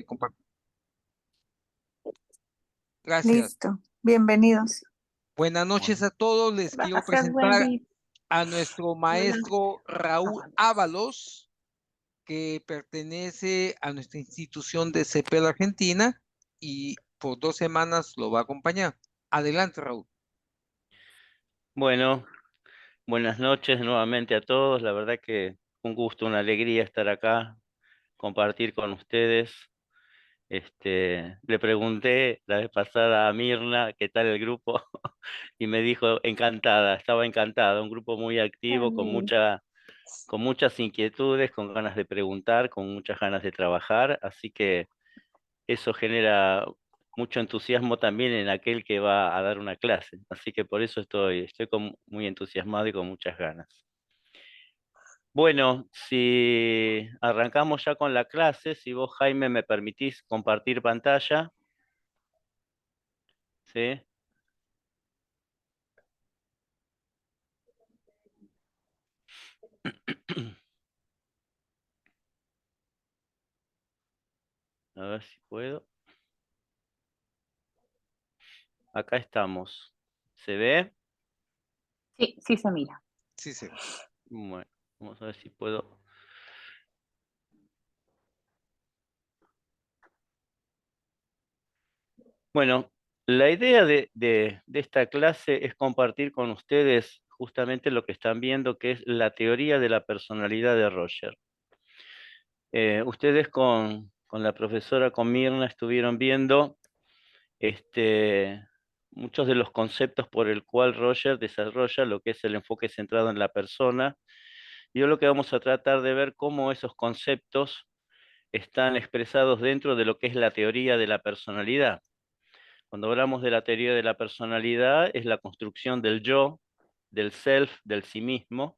Compartir. Gracias. Listo, bienvenidos. Buenas noches a todos. Les quiero Gracias, presentar Wendy. a nuestro Buenas maestro Raúl noches. Ábalos, que pertenece a nuestra institución de CEPEL Argentina y por 2 semanas lo va a acompañar. Adelante, Raúl. Bueno, buenas noches nuevamente a todos. La verdad que un gusto, una alegría estar acá, compartir con ustedes. Le pregunté la vez pasada a Mirna qué tal el grupo y me dijo encantada, estaba encantada, un grupo muy activo, Ay, con muchas inquietudes, con ganas de preguntar, con muchas ganas de trabajar, así que eso genera mucho entusiasmo también en aquel que va a dar una clase. Así que por eso estoy muy entusiasmado y con muchas ganas. Bueno, si arrancamos ya con la clase, si vos, Jaime, me permitís compartir pantalla, ¿sí? A ver si puedo. Acá estamos. ¿Se ve? sí, sí se mira. Sí, sí. Bueno, vamos a ver si puedo. Bueno, la idea de esta clase es compartir con ustedes justamente lo que están viendo, que es la teoría de la personalidad de Roger. Ustedes con la profesora, con Mirna, estuvieron viendo muchos de los conceptos por el cual Roger desarrolla lo que es el enfoque centrado en la persona. Y hoy lo que vamos a tratar de ver cómo esos conceptos están expresados dentro de lo que es la teoría de la personalidad. Cuando hablamos de la teoría de la personalidad, es la construcción del yo, del self, del sí mismo,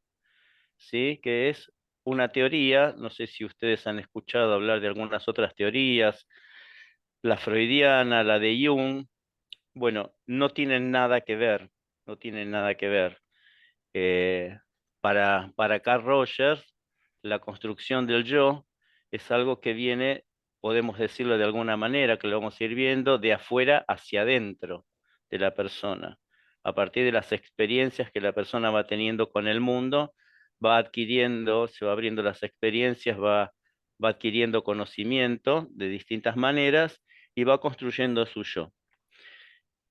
¿sí? Que es una teoría, no sé si ustedes han escuchado hablar de algunas otras teorías, la freudiana, la de Jung, bueno, no tienen nada que ver, no tienen nada que ver. Eh, para Carl Rogers, la construcción del yo es algo que viene, podemos decirlo de alguna manera, que lo vamos a ir viendo, de afuera hacia adentro de la persona. A partir de las experiencias que la persona va teniendo con el mundo, va adquiriendo, se va abriendo las experiencias, va adquiriendo conocimiento de distintas maneras y va construyendo su yo.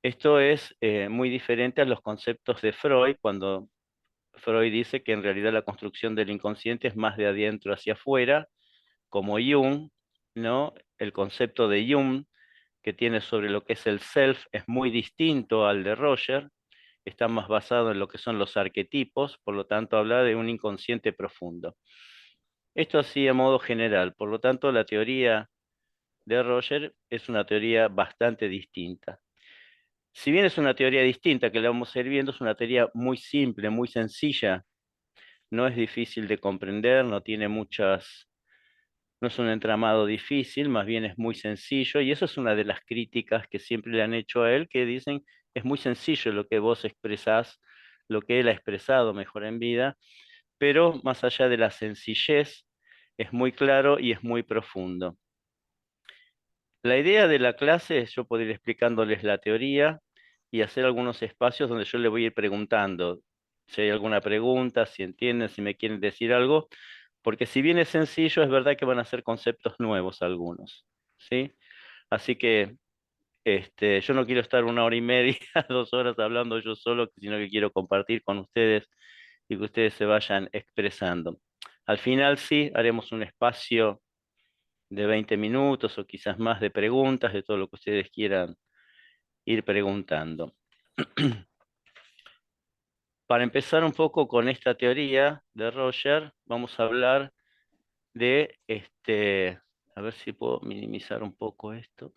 Esto es muy diferente a los conceptos de Freud, cuando Freud dice que en realidad la construcción del inconsciente es más de adentro hacia afuera, como Jung, ¿no? El concepto de Jung que tiene sobre lo que es el self es muy distinto al de Roger, está más basado en lo que son los arquetipos, por lo tanto habla de un inconsciente profundo. Esto así a modo general, por lo tanto la teoría de Roger es una teoría bastante distinta. Si bien es una teoría distinta que la vamos a ir viendo, es una teoría muy simple, muy sencilla, no es difícil de comprender, no es un entramado difícil, más bien es muy sencillo, y eso es una de las críticas que siempre le han hecho a él, que dicen, es muy sencillo lo que vos expresás, lo que él ha expresado mejor en vida, pero más allá de la sencillez, es muy claro y es muy profundo. La idea de la clase es yo poder ir explicándoles la teoría y hacer algunos espacios donde yo les voy a ir preguntando si hay alguna pregunta, si entienden, si me quieren decir algo, porque si bien es sencillo, es verdad que van a ser conceptos nuevos algunos, ¿sí? Así que yo no quiero estar 1 hora y media, 2 horas hablando yo solo, sino que quiero compartir con ustedes y que ustedes se vayan expresando. Al final sí, haremos un espacio de 20 minutos o quizás más de preguntas, de todo lo que ustedes quieran ir preguntando. Para empezar un poco con esta teoría de Roger, vamos a hablar de a ver si puedo minimizar un poco esto.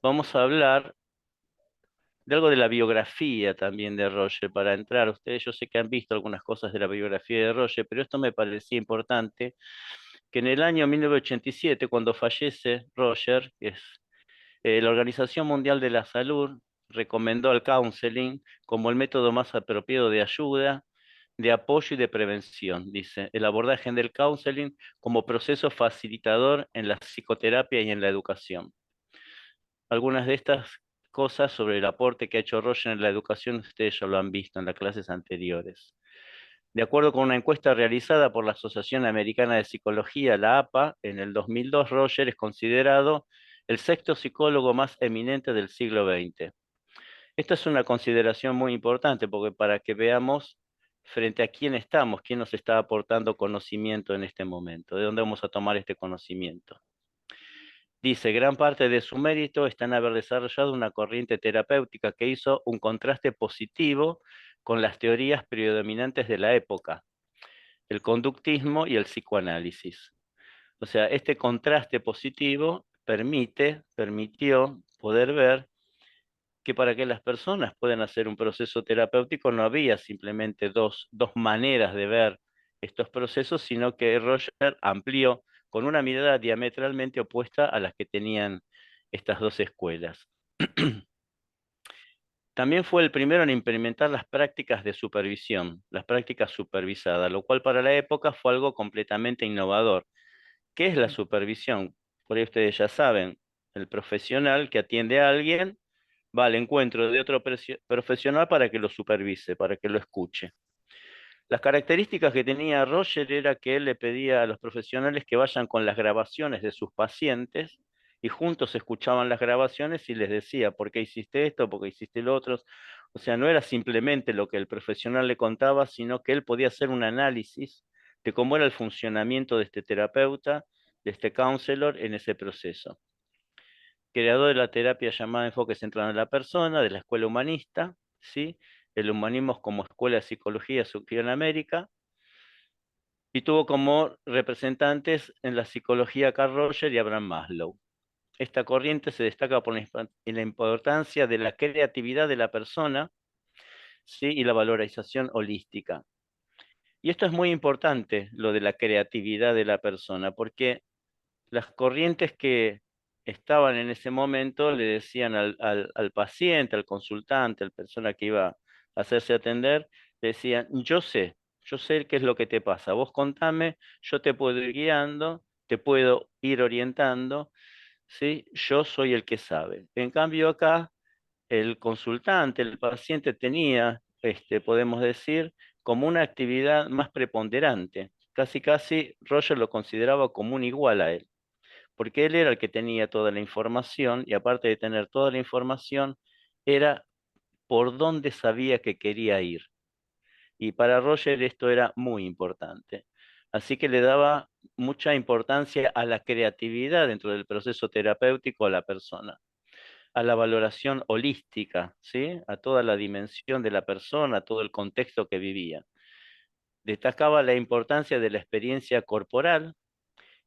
Vamos a hablar de algo de la biografía también de Roger para entrar. Ustedes, yo sé que han visto algunas cosas de la biografía de Roger, pero esto me parecía importante, que en el año 1987, cuando fallece Roger, que es la Organización Mundial de la Salud recomendó el counseling como el método más apropiado de ayuda de apoyo y de prevención, dice, el abordaje del counseling como proceso facilitador en la psicoterapia y en la educación. Algunas de estas cosas sobre el aporte que ha hecho Roger en la educación, ustedes ya lo han visto en las clases anteriores. De acuerdo con una encuesta realizada por la Asociación Americana de Psicología, la APA, en el 2002, Roger es considerado el sexto psicólogo más eminente del siglo XX. Esta es una consideración muy importante porque para que veamos frente a quién estamos, quién nos está aportando conocimiento en este momento, de dónde vamos a tomar este conocimiento. Dice, gran parte de su mérito está en haber desarrollado una corriente terapéutica que hizo un contraste positivo con las teorías predominantes de la época, el conductismo y el psicoanálisis. O sea, este contraste positivo permitió poder ver que para que las personas puedan hacer un proceso terapéutico no había simplemente dos maneras de ver estos procesos, sino que Roger amplió con una mirada diametralmente opuesta a las que tenían estas dos escuelas. También fue el primero en implementar las prácticas de supervisión, las prácticas supervisadas, lo cual para la época fue algo completamente innovador. ¿Qué es la supervisión? Por ahí ustedes ya saben, el profesional que atiende a alguien va al encuentro de otro profesional para que lo supervise, para que lo escuche. Las características que tenía Roger era que él le pedía a los profesionales que vayan con las grabaciones de sus pacientes y juntos escuchaban las grabaciones y les decía, ¿por qué hiciste esto? ¿Por qué hiciste lo otro? O sea, no era simplemente lo que el profesional le contaba, sino que él podía hacer un análisis de cómo era el funcionamiento de este terapeuta, de este counselor en ese proceso. Creador de la terapia llamada enfoque centrado en la persona, de la escuela humanista, ¿sí? El humanismo como escuela de psicología surgió en América, y tuvo como representantes en la psicología Carl Roger y Abraham Maslow. Esta corriente se destaca por la importancia de la creatividad de la persona, ¿sí? Y la valorización holística. Y esto es muy importante, lo de la creatividad de la persona, porque las corrientes que estaban en ese momento le decían al paciente, al consultante, a la persona que iba a hacerse atender, le decían, yo sé qué es lo que te pasa, vos contame, yo te puedo ir guiando, te puedo ir orientando, ¿sí? Yo soy el que sabe. En cambio acá, el consultante, el paciente tenía, podemos decir, como una actividad más preponderante. Casi casi Roger lo consideraba como un igual a él, porque él era el que tenía toda la información y aparte de tener toda la información, era por dónde sabía que quería ir. Y para Roger esto era muy importante. Así que le daba mucha importancia a la creatividad dentro del proceso terapéutico a la persona, a la valoración holística, ¿sí? A toda la dimensión de la persona, a todo el contexto que vivía. Destacaba la importancia de la experiencia corporal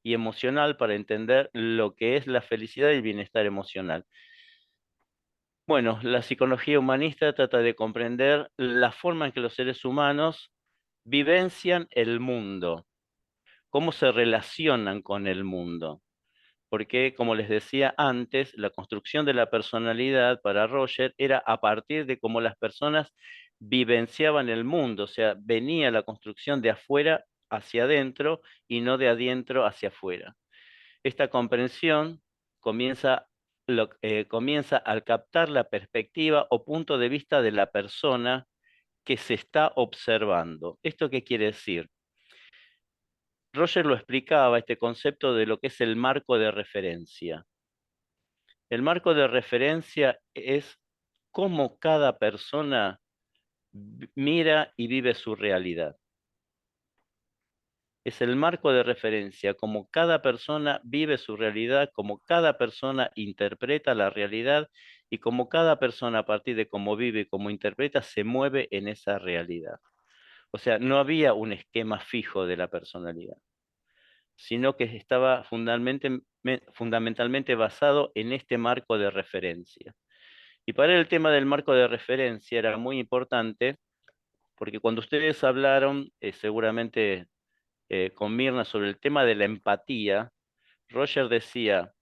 y emocional para entender lo que es la felicidad y el bienestar emocional. Bueno, la psicología humanista trata de comprender la forma en que los seres humanos vivencian el mundo, cómo se relacionan con el mundo. Porque, como les decía antes, la construcción de la personalidad para Roger era a partir de cómo las personas vivenciaban el mundo, o sea, venía la construcción de afuera hacia adentro y no de adentro hacia afuera. Esta comprensión comienza al captar la perspectiva o punto de vista de la persona que se está observando. ¿Esto qué quiere decir? Roger lo explicaba, este concepto de lo que es el marco de referencia. El marco de referencia es cómo cada persona mira y vive su realidad. Es el marco de referencia, como cada persona vive su realidad, como cada persona interpreta la realidad y como cada persona a partir de cómo vive y cómo interpreta se mueve en esa realidad. O sea, no había un esquema fijo de la personalidad, sino que estaba fundamentalmente basado en este marco de referencia. Y para él el tema del marco de referencia era muy importante porque cuando ustedes hablaron, seguramente con Mirna sobre el tema de la empatía, Roger decía,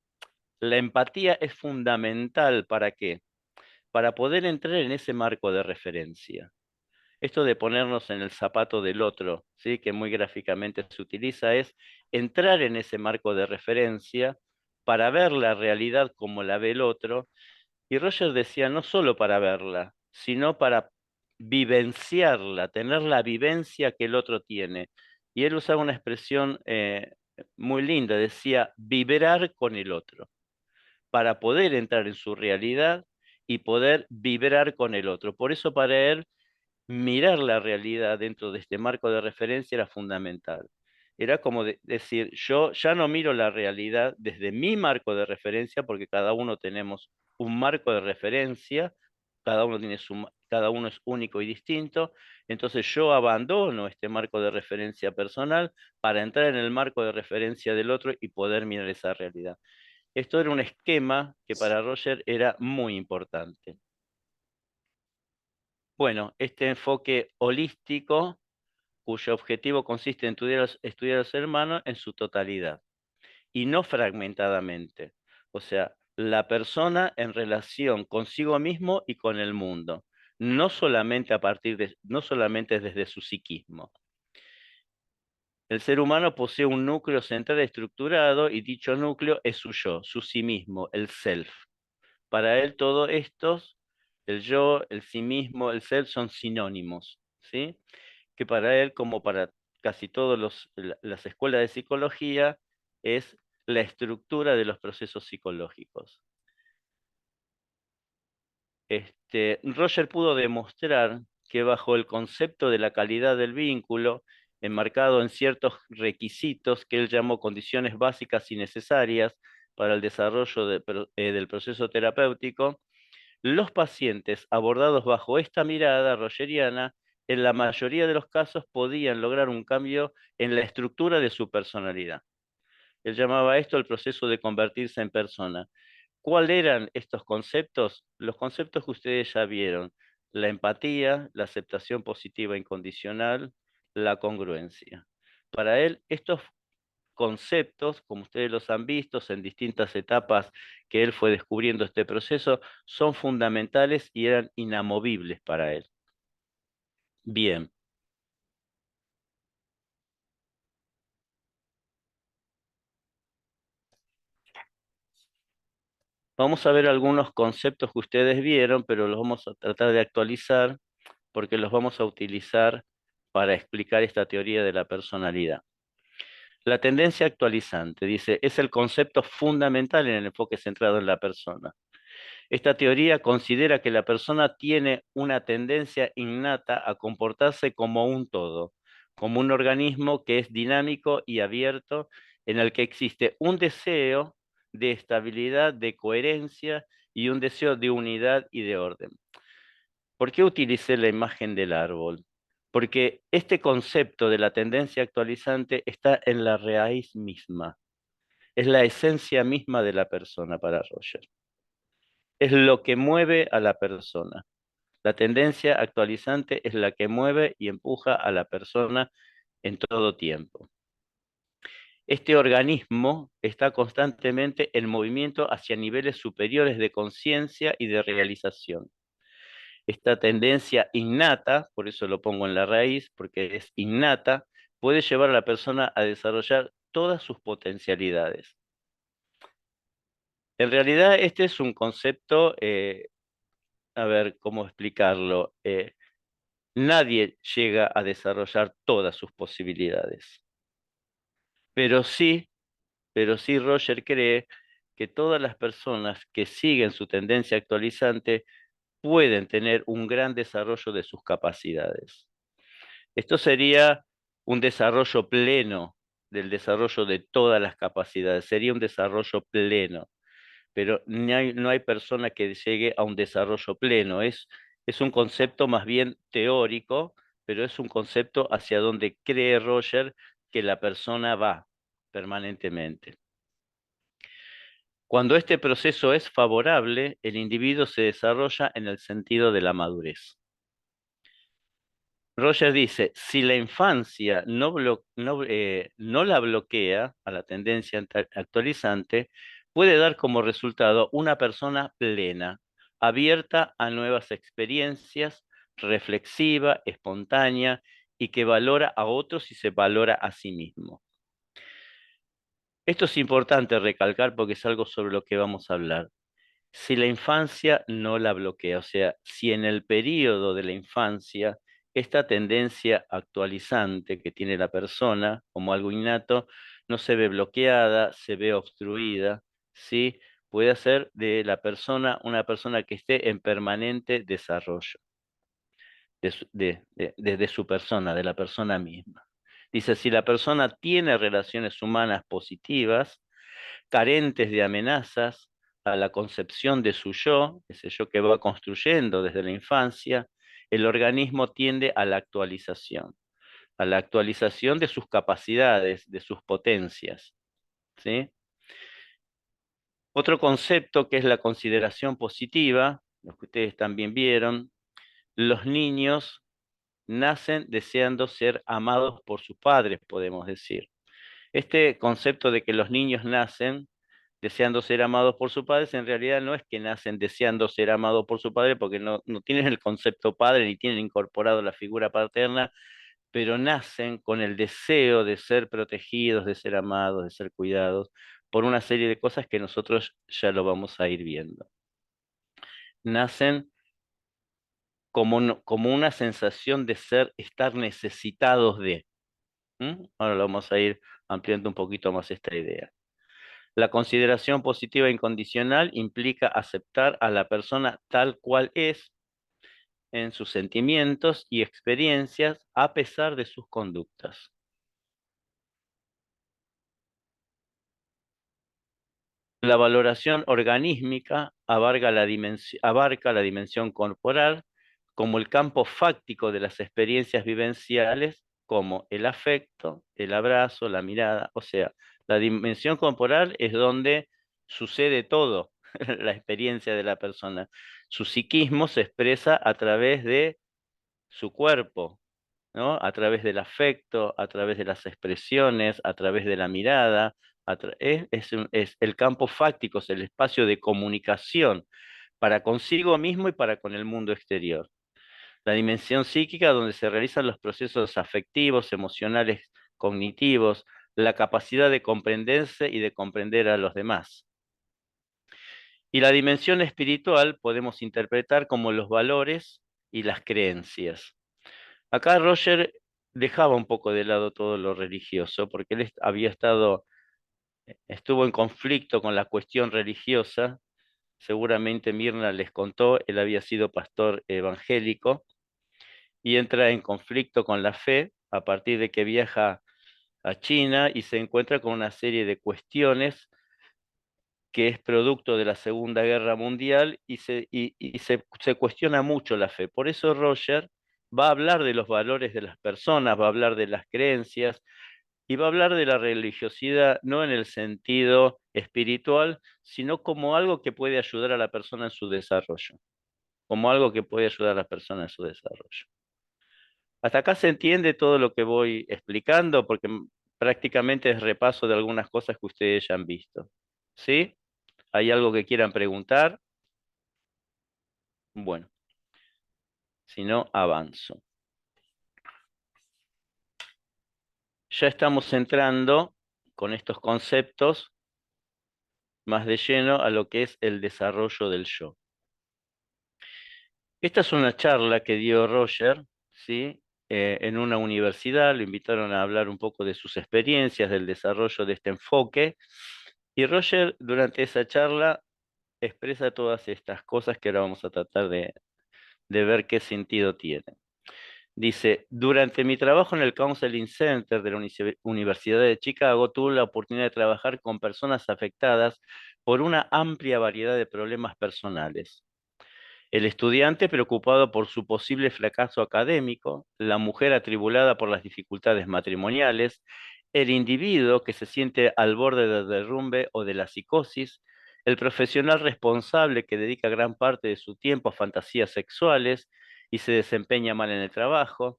la empatía es fundamental ¿para qué? Para poder entrar en ese marco de referencia. Esto de ponernos en el zapato del otro, ¿sí? Que muy gráficamente se utiliza, es entrar en ese marco de referencia para ver la realidad como la ve el otro. Y Roger decía, no solo para verla, sino para vivenciarla, tener la vivencia que el otro tiene. Y él usaba una expresión muy linda, decía, vibrar con el otro, para poder entrar en su realidad y poder vibrar con el otro. Por eso para él mirar la realidad dentro de este marco de referencia era fundamental. Era como decir, yo ya no miro la realidad desde mi marco de referencia, porque cada uno tenemos un marco de referencia, cada uno es único y distinto, entonces yo abandono este marco de referencia personal para entrar en el marco de referencia del otro y poder mirar esa realidad. Esto era un esquema que para Roger era muy importante. Bueno, este enfoque holístico, cuyo objetivo consiste en estudiar al ser humano en su totalidad y no fragmentadamente. O sea, la persona en relación consigo mismo y con el mundo, no solamente no solamente desde su psiquismo. El ser humano posee un núcleo central estructurado y dicho núcleo es su yo, su sí mismo, el self. Para él todos estos, el yo, el sí mismo, el self son sinónimos, ¿sí? Que para él, como para casi todas las escuelas de psicología, es la estructura de los procesos psicológicos. Roger pudo demostrar que bajo el concepto de la calidad del vínculo, enmarcado en ciertos requisitos que él llamó condiciones básicas y necesarias para el desarrollo del proceso terapéutico, los pacientes abordados bajo esta mirada rogeriana, en la mayoría de los casos podían lograr un cambio en la estructura de su personalidad. Él llamaba esto el proceso de convertirse en persona. ¿Cuáles eran estos conceptos? Los conceptos que ustedes ya vieron: la empatía, la aceptación positiva incondicional, la congruencia. Para él, estos conceptos, como ustedes los han visto en distintas etapas que él fue descubriendo este proceso, son fundamentales y eran inamovibles para él. Bien. Vamos a ver algunos conceptos que ustedes vieron, pero los vamos a tratar de actualizar porque los vamos a utilizar para explicar esta teoría de la personalidad. La tendencia actualizante, dice, es el concepto fundamental en el enfoque centrado en la persona. Esta teoría considera que la persona tiene una tendencia innata a comportarse como un todo, como un organismo que es dinámico y abierto, en el que existe un deseo de estabilidad, de coherencia y un deseo de unidad y de orden. ¿Por qué utilicé la imagen del árbol? Porque este concepto de la tendencia actualizante está en la raíz misma, es la esencia misma de la persona para Roger. Es lo que mueve a la persona. La tendencia actualizante es la que mueve y empuja a la persona en todo tiempo. Este organismo está constantemente en movimiento hacia niveles superiores de conciencia y de realización. Esta tendencia innata, por eso lo pongo en la raíz, porque es innata, puede llevar a la persona a desarrollar todas sus potencialidades. En realidad, este es un concepto, a ver cómo explicarlo. Nadie llega a desarrollar todas sus posibilidades, pero sí, Roger cree que todas las personas que siguen su tendencia actualizante pueden tener un gran desarrollo de sus capacidades. Esto sería un desarrollo pleno del desarrollo de todas las capacidades, sería un desarrollo pleno, pero no hay persona que llegue a un desarrollo pleno, es un concepto más bien teórico, pero es un concepto hacia donde cree Roger que la persona va permanentemente. Cuando este proceso es favorable, el individuo se desarrolla en el sentido de la madurez. Roger dice, si la infancia no la bloquea a la tendencia actualizante, puede dar como resultado una persona plena, abierta a nuevas experiencias, reflexiva, espontánea y que valora a otros y se valora a sí mismo. Esto es importante recalcar porque es algo sobre lo que vamos a hablar. Si la infancia no la bloquea, o sea, si en el periodo de la infancia esta tendencia actualizante que tiene la persona como algo innato no se ve bloqueada, se ve obstruida, ¿sí? Puede hacer de la persona una persona que esté en permanente desarrollo de su persona, de la persona misma. Dice, si la persona tiene relaciones humanas positivas, carentes de amenazas a la concepción de su yo, ese yo que va construyendo desde la infancia, el organismo tiende a la actualización de sus capacidades, de sus potencias, ¿sí? Otro concepto que es la consideración positiva, lo que ustedes también vieron, los niños nacen deseando ser amados por sus padres, podemos decir. Este concepto de que los niños nacen deseando ser amados por sus padres, en realidad no es que nacen deseando ser amados por su padre, porque no tienen el concepto padre ni tienen incorporado la figura paterna, pero nacen con el deseo de ser protegidos, de ser amados, de ser cuidados, por una serie de cosas que nosotros ya lo vamos a ir viendo. Nacen como una sensación de estar necesitados de. Ahora lo vamos a ir ampliando un poquito más esta idea. La consideración positiva incondicional implica aceptar a la persona tal cual es en sus sentimientos y experiencias a pesar de sus conductas. La valoración organísmica abarca la dimensión corporal como el campo fáctico de las experiencias vivenciales, como el afecto, el abrazo, la mirada. O sea, la dimensión corporal es donde sucede todo, la experiencia de la persona. Su psiquismo se expresa a través de su cuerpo, ¿no? A través del afecto, a través de las expresiones, a través de la mirada. Es el campo fáctico, es el espacio de comunicación para consigo mismo y para con el mundo exterior. La dimensión psíquica donde se realizan los procesos afectivos, emocionales, cognitivos, la capacidad de comprenderse y de comprender a los demás. Y la dimensión espiritual podemos interpretar como los valores y las creencias. Acá Roger dejaba un poco de lado todo lo religioso, porque él estuvo en conflicto con la cuestión religiosa. Seguramente Mirna les contó, él había sido pastor evangélico y entra en conflicto con la fe a partir de que viaja a China y se encuentra con una serie de cuestiones que es producto de la Segunda Guerra Mundial y se cuestiona mucho la fe. Por eso Roger va a hablar de los valores de las personas, va a hablar de las creencias y va a hablar de la religiosidad no en el sentido espiritual, sino como algo que puede ayudar a la persona en su desarrollo, como algo que puede ayudar a la persona en su desarrollo. Hasta acá se entiende todo lo que voy explicando porque prácticamente es repaso de algunas cosas que ustedes ya han visto. ¿Sí? ¿Hay algo que quieran preguntar? Bueno, si no, avanzo. Ya estamos entrando con estos conceptos más de lleno a lo que es el desarrollo del yo. Esta es una charla que dio Roger, ¿sí? En una universidad, lo invitaron a hablar un poco de sus experiencias, del desarrollo de este enfoque, y Roger durante esa charla expresa todas estas cosas que ahora vamos a tratar de ver qué sentido tienen. Dice, durante mi trabajo en el Counseling Center de la Universidad de Chicago, tuve la oportunidad de trabajar con personas afectadas por una amplia variedad de problemas personales. El estudiante preocupado por su posible fracaso académico, la mujer atribulada por las dificultades matrimoniales, el individuo que se siente al borde del derrumbe o de la psicosis, el profesional responsable que dedica gran parte de su tiempo a fantasías sexuales y se desempeña mal en el trabajo,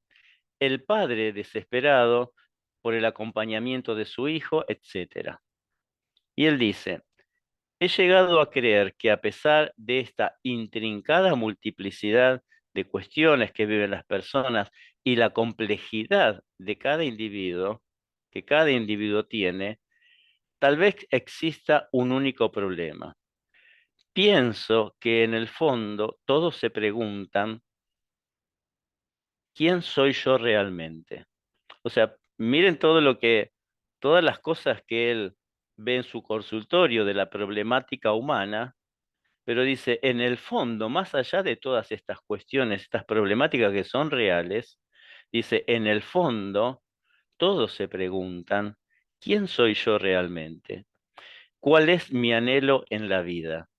el padre desesperado por el acompañamiento de su hijo, etc. Y él dice, he llegado a creer que a pesar de esta intrincada multiplicidad de cuestiones que viven las personas y la complejidad de cada individuo, que cada individuo tiene, tal vez exista un único problema. Pienso que en el fondo todos se preguntan, ¿quién soy yo realmente? O sea, miren todas las cosas que él ve en su consultorio de la problemática humana, pero dice, en el fondo, más allá de todas estas cuestiones, estas problemáticas que son reales, dice, en el fondo, todos se preguntan, ¿quién soy yo realmente? ¿Cuál es mi anhelo en la vida?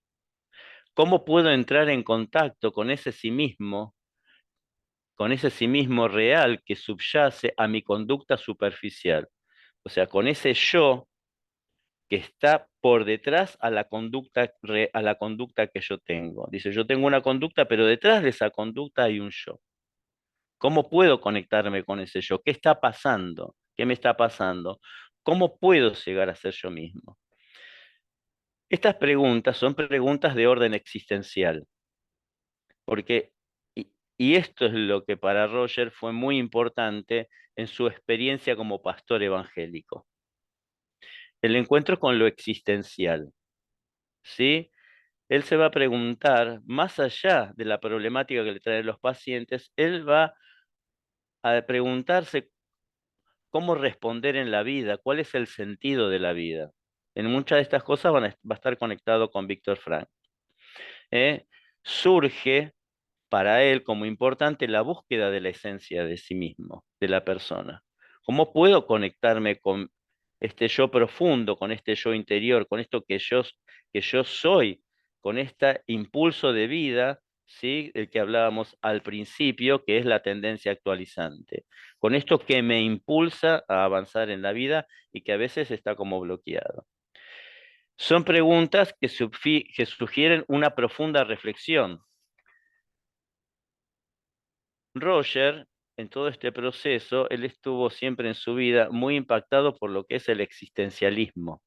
¿Cómo puedo entrar en contacto con ese sí mismo real que subyace a mi conducta superficial? O sea, con ese yo que está por detrás a a la conducta que yo tengo. Dice, yo tengo una conducta, pero detrás de esa conducta hay un yo. ¿Cómo puedo conectarme con ese yo? ¿Qué está pasando? ¿Qué me está pasando? ¿Cómo puedo llegar a ser yo mismo? Estas preguntas son preguntas de orden existencial, porque, y esto es lo que para Roger fue muy importante en su experiencia como pastor evangélico, el encuentro con lo existencial, ¿sí? Él se va a preguntar, más allá de la problemática que le traen los pacientes, él va a preguntarse cómo responder en la vida, cuál es el sentido de la vida. En muchas de estas cosas va a estar conectado con Víctor Frank. ¿Eh? Surge para él como importante la búsqueda de la esencia de sí mismo, de la persona. ¿Cómo puedo conectarme con este yo profundo, con este yo interior, con esto que yo soy, con este impulso de vida, ¿sí? El que hablábamos al principio, que es la tendencia actualizante, con esto que me impulsa a avanzar en la vida y que a veces está como bloqueado? Son preguntas que sugieren una profunda reflexión. Roger, en todo este proceso, él estuvo siempre en su vida muy impactado por lo que es el existencialismo.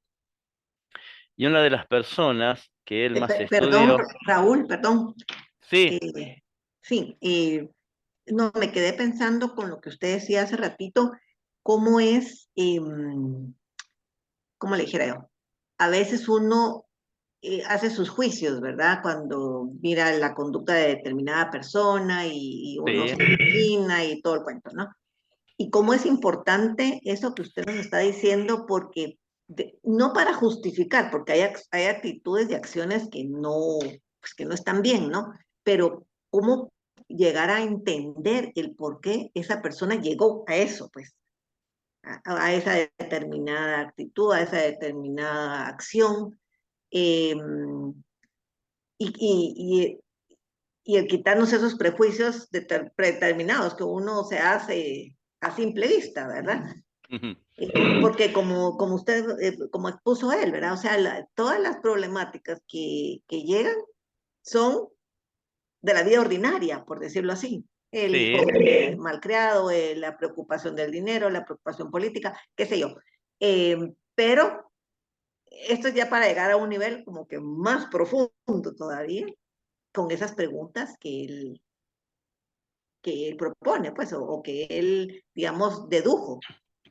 Y una de las personas que él más Perdón, estudió, Raúl, perdón. sí, Sí, no, me quedé pensando con lo que usted decía hace ratito, cómo es, cómo le dijera yo, a veces uno hace sus juicios, ¿verdad? Cuando mira la conducta de determinada persona y uno sí, se imagina y todo el cuento, ¿no? Y cómo es importante eso que usted nos está diciendo, porque no para justificar, porque hay actitudes y acciones pues que no están bien, ¿no? Pero cómo llegar a entender el por qué esa persona llegó a eso, pues, a esa determinada actitud, a esa determinada acción, eh, y, y el quitarnos esos prejuicios predeterminados que uno se hace a simple vista, ¿verdad? ujú, Porque como usted, como expuso él, ¿verdad? O sea, todas las problemáticas que llegan son de la vida ordinaria, por decirlo así. El hijo sí, malcriado, la preocupación del dinero, la preocupación política, qué sé yo. Pero esto es ya para llegar a un nivel como que más profundo todavía, con esas preguntas que él propone, pues, o que él, digamos, dedujo.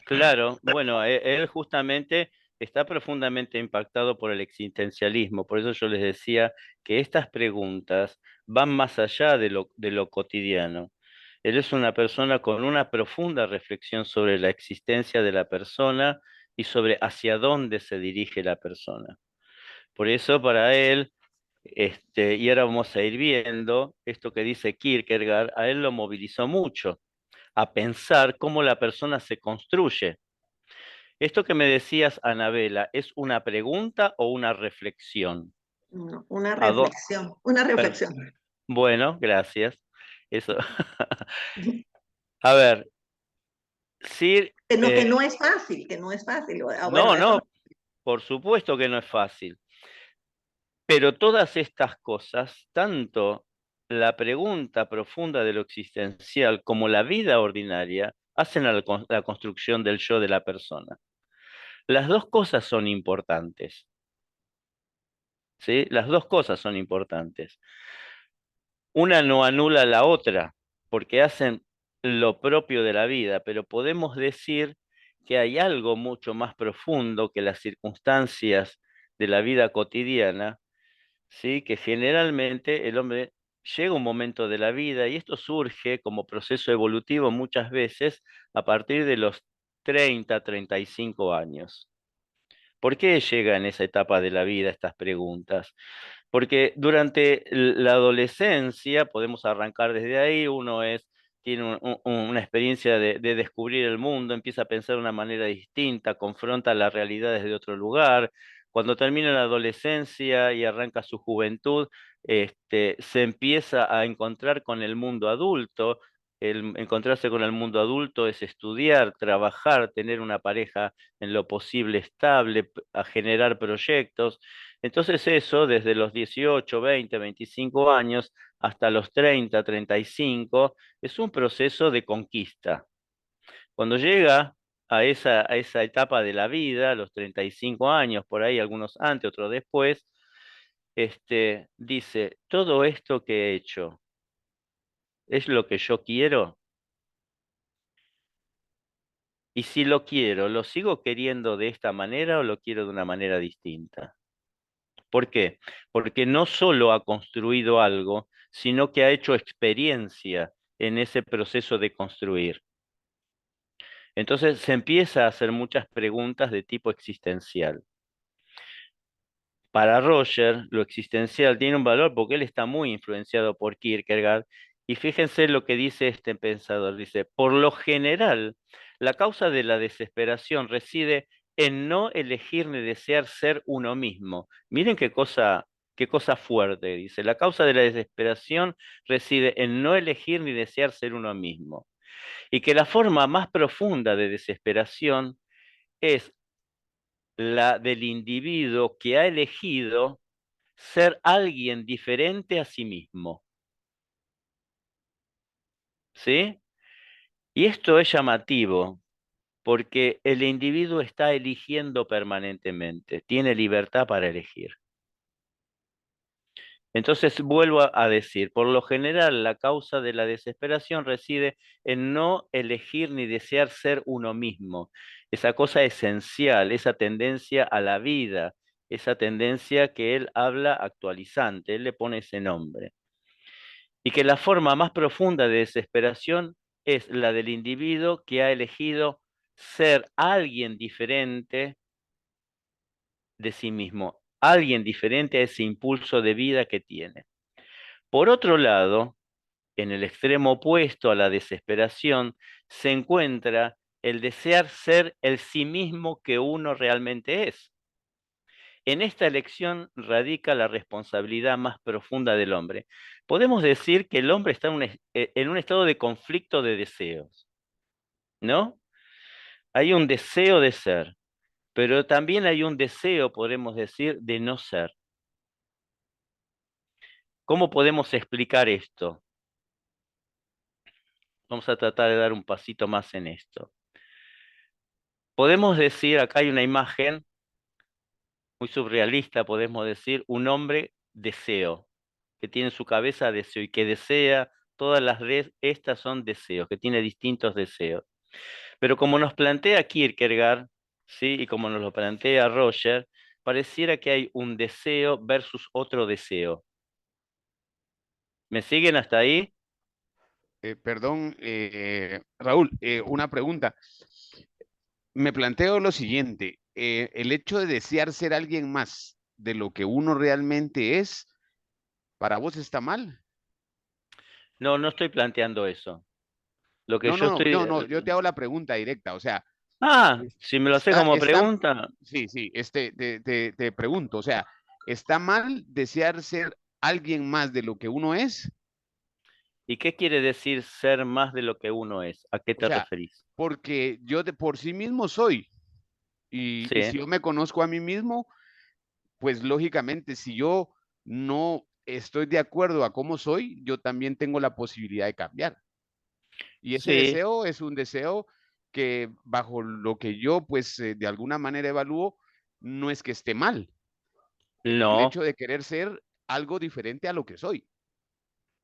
claro. Bueno, él justamente está profundamente impactado por el existencialismo. Por eso yo les decía que estas preguntas van más allá de lo cotidiano. Él es una persona con una profunda reflexión sobre la existencia de la persona y sobre hacia dónde se dirige la persona. Por eso para él, y ahora vamos a ir viendo, esto que dice Kierkegaard, a él lo movilizó mucho, a pensar cómo la persona se construye. Esto que me decías, Anabela, ¿es una pregunta o una reflexión? Una ¿A dó- reflexión, una per- reflexión. Bueno, gracias. Eso. A ver, sí, Que no es fácil, que no es fácil. Bueno, no, eso no, por supuesto que no es fácil. Pero todas estas cosas, tanto la pregunta profunda de lo existencial como la vida ordinaria, hacen a la construcción del yo de la persona. Las dos cosas son importantes, ¿sí? Las dos cosas son importantes. una no anula la otra, porque hacen lo propio de la vida, pero podemos decir que hay algo mucho más profundo que las circunstancias de la vida cotidiana, ¿sí? Que generalmente el hombre llega a un momento de la vida y esto surge como proceso evolutivo muchas veces a partir de los 35 años. ¿Por qué llega en esa etapa de la vida estas preguntas? Porque durante la adolescencia, podemos arrancar desde ahí, tiene una experiencia de descubrir el mundo, empieza a pensar de una manera distinta, confronta las realidades de otro lugar. Cuando termina la adolescencia y arranca su juventud, se empieza a encontrar con el mundo adulto. El encontrarse con el mundo adulto es estudiar, trabajar, tener una pareja en lo posible estable, a generar proyectos. Entonces eso, desde los 18, 20, 25 años hasta los 30, 35, es un proceso de conquista. Cuando llega a esa etapa de la vida, a los 35 años, por ahí algunos antes, otros después, dice, todo esto que he hecho, ¿es lo que yo quiero? Y si lo quiero, ¿lo sigo queriendo de esta manera o lo quiero de una manera distinta? ¿Por qué? Porque no solo ha construido algo, sino que ha hecho experiencia en ese proceso de construir. Entonces se empieza a hacer muchas preguntas de tipo existencial. Para Roger, lo existencial tiene un valor porque él está muy influenciado por Kierkegaard. Y fíjense lo que dice este pensador. Dice, por lo general, la causa de la desesperación reside en no elegir ni desear ser uno mismo. Miren qué cosa fuerte, dice. La causa de la desesperación reside en no elegir ni desear ser uno mismo. Y que la forma más profunda de desesperación es la del individuo que ha elegido ser alguien diferente a sí mismo. ¿Sí? Y esto es llamativo porque el individuo está eligiendo permanentemente, tiene libertad para elegir. Entonces vuelvo a decir, por lo general la causa de la desesperación reside en no elegir ni desear ser uno mismo. Esa cosa esencial, esa tendencia a la vida, esa tendencia que él habla actualizante, él le pone ese nombre. Y que la forma más profunda de desesperación es la del individuo que ha elegido ser alguien diferente de sí mismo, alguien diferente a ese impulso de vida que tiene. Por otro lado, en el extremo opuesto a la desesperación, se encuentra el desear ser el sí mismo que uno realmente es. En esta elección radica la responsabilidad más profunda del hombre. Podemos decir que el hombre está en un estado de conflicto de deseos, ¿no? Hay un deseo de ser, pero también hay un deseo, podemos decir, de no ser. ¿Cómo podemos explicar esto? Vamos a tratar de dar un pasito más en esto. Podemos decir, acá hay una imagen muy surrealista, podemos decir, un hombre deseo, que tiene en su cabeza deseo y que desea, todas estas son deseos, que tiene distintos deseos. Pero como nos plantea Kierkegaard, ¿sí? Y como nos lo plantea Roger, pareciera que hay un deseo versus otro deseo. ¿Me siguen hasta ahí? Perdón, Raúl, una pregunta. Me planteo lo siguiente, el hecho de desear ser alguien más de lo que uno realmente es, ¿para vos está mal? No, no estoy planteando eso. Lo que No, yo no, no, estoy... no, no, yo te hago la pregunta directa, o sea, Si me lo hace está, como está, pregunta, sí, sí, te pregunto, o sea, ¿está mal desear ser alguien más de lo que uno es? ¿y qué quiere decir ser más de lo que uno es? ¿A qué O te sea, referís? porque yo de por sí mismo soy, y Sí, si yo me conozco a mí mismo, pues lógicamente, si yo no estoy de acuerdo a cómo soy, yo también tengo la posibilidad de cambiar. Y ese sí, deseo es un deseo que bajo lo que yo, pues, de alguna manera evalúo, no es que esté mal. El no. hecho de querer ser algo diferente a lo que soy.